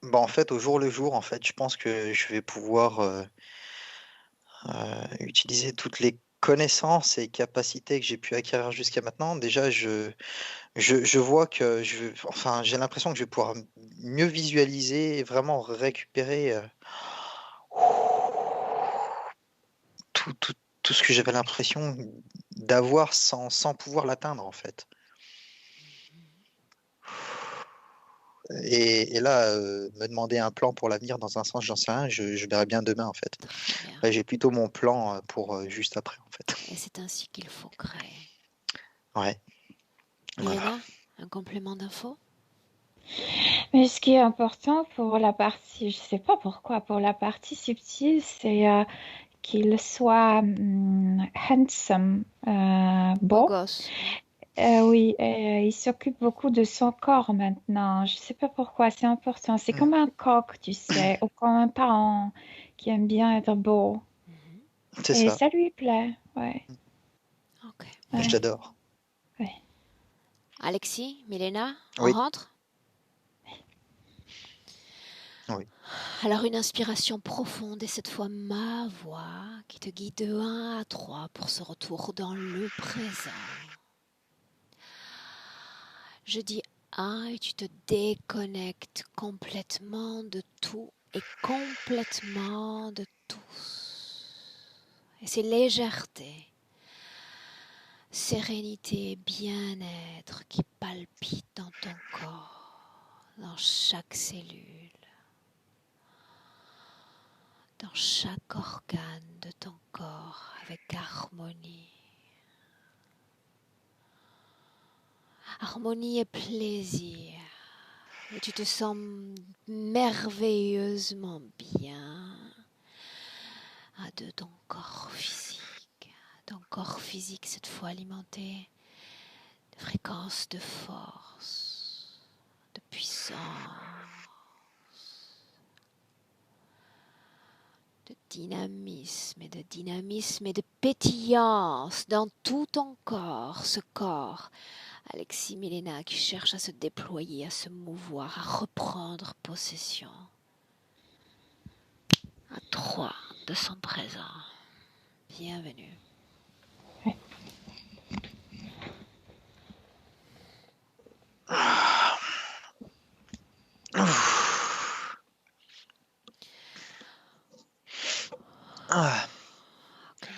Bah, en fait, au jour le jour, en fait, je pense que je vais pouvoir utiliser toutes les connaissances et capacités que j'ai pu acquérir jusqu'à maintenant. Déjà, je vois que enfin, j'ai l'impression que je vais pouvoir mieux visualiser et vraiment récupérer tout, tout, tout ce que j'avais l'impression d'avoir sans pouvoir l'atteindre, en fait. Et là, me demander un plan pour l'avenir dans un sens, j'en sais rien, je verrai bien demain, en fait. Très bien. Là, j'ai plutôt mon plan pour juste après, en fait. Et c'est ainsi qu'il faut créer. Ouais, voilà. Milena, un complément d'info? Mais ce qui est important pour la partie, je sais pas pourquoi, pour la partie subtile, c'est qu'il soit handsome, Beau beau. gosse. Oui, il s'occupe beaucoup de son corps maintenant. Je sais pas pourquoi, c'est important. C'est comme un coq, tu sais, ou comme un parent qui aime bien être beau. C'est Et ça, ça lui plaît, ouais, Ok. ouais, j'adore. ouais. Alexis, Milena, on Oui, rentre? oui. Alors une inspiration profonde et cette fois ma voix qui te guide de 1 à 3 pour ce retour dans le présent. Je dis 1 et tu te déconnectes complètement de tout et complètement de tous. Et c'est légèreté, sérénité, bien-être qui palpite dans ton corps, dans chaque cellule, dans chaque organe de ton corps avec harmonie. Harmonie et plaisir. Et tu te sens merveilleusement bien de ton corps physique. Ton corps physique cette fois alimenté de fréquences de force, de puissance, de dynamisme et de pétillance dans tout ton corps, ce corps. Alexis Milena qui cherche à se déployer, à se mouvoir, à reprendre possession. À 3 de son présent. Bienvenue. Ah, Ok.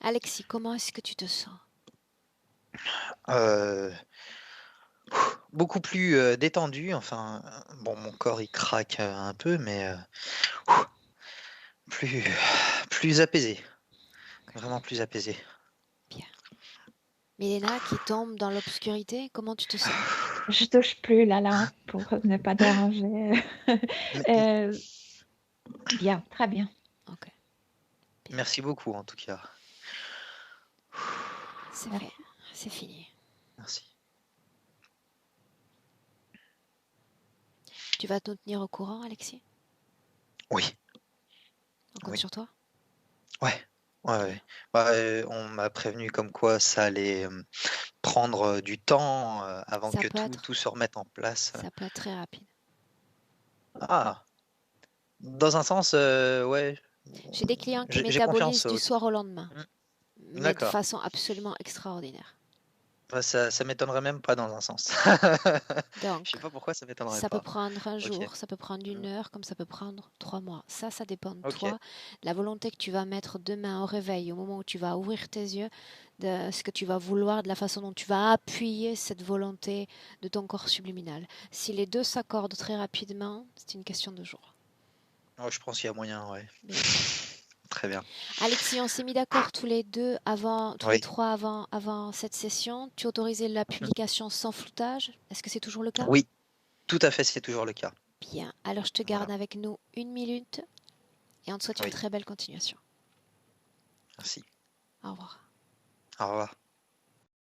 Alexis, comment est-ce que tu te sens? euh, beaucoup plus détendu. Enfin, bon, mon corps il craque un peu, mais plus, plus apaisé. Vraiment plus apaisé. Bien. Milena qui tombe dans l'obscurité, comment tu te sens? Je touche plus la lampe pour ne pas déranger. Euh, bien, très bien. Ok. Bien. Merci beaucoup en tout cas. C'est Merci. fait. C'est fini. Merci. Tu vas nous tenir au courant, Alexis? Oui, On compte oui. sur toi? Ouais. Ouais, Bien. ouais. Bah, on m'a prévenu comme quoi ça allait prendre du temps avant Ça que peut être, tout se remette en place. ça peut être très rapide. Ah, dans un sens, ouais, J'ai des clients qui j'ai confiance métabolisent du aussi. soir au lendemain, mais de D'accord. façon absolument extraordinaire. Bah, ça m'étonnerait même pas dans un sens. Je sais Donc, pas pourquoi ça m'étonnerait ça peut pas. prendre un Ok. jour, ça peut prendre une heure, comme ça peut prendre 3 mois. Ça dépend de Ok. toi. La volonté que tu vas mettre demain au réveil, au moment où tu vas ouvrir tes yeux, de ce que tu vas vouloir, de la façon dont tu vas appuyer cette volonté de ton corps subliminal. Si les deux s'accordent très rapidement, c'est une question de jours. Oh, je pense qu'il y a moyen, ouais. Bien. Très bien. Alexis, on s'est mis d'accord tous les Oui. trois avant cette session. Tu autorisais la publication sans floutage. Est-ce que c'est toujours le cas? Oui, tout à fait, c'est toujours le cas. Bien. Alors je te Voilà. garde avec nous 1 minute et on te souhaite une Oui, très belle continuation. merci. Au revoir. Au revoir.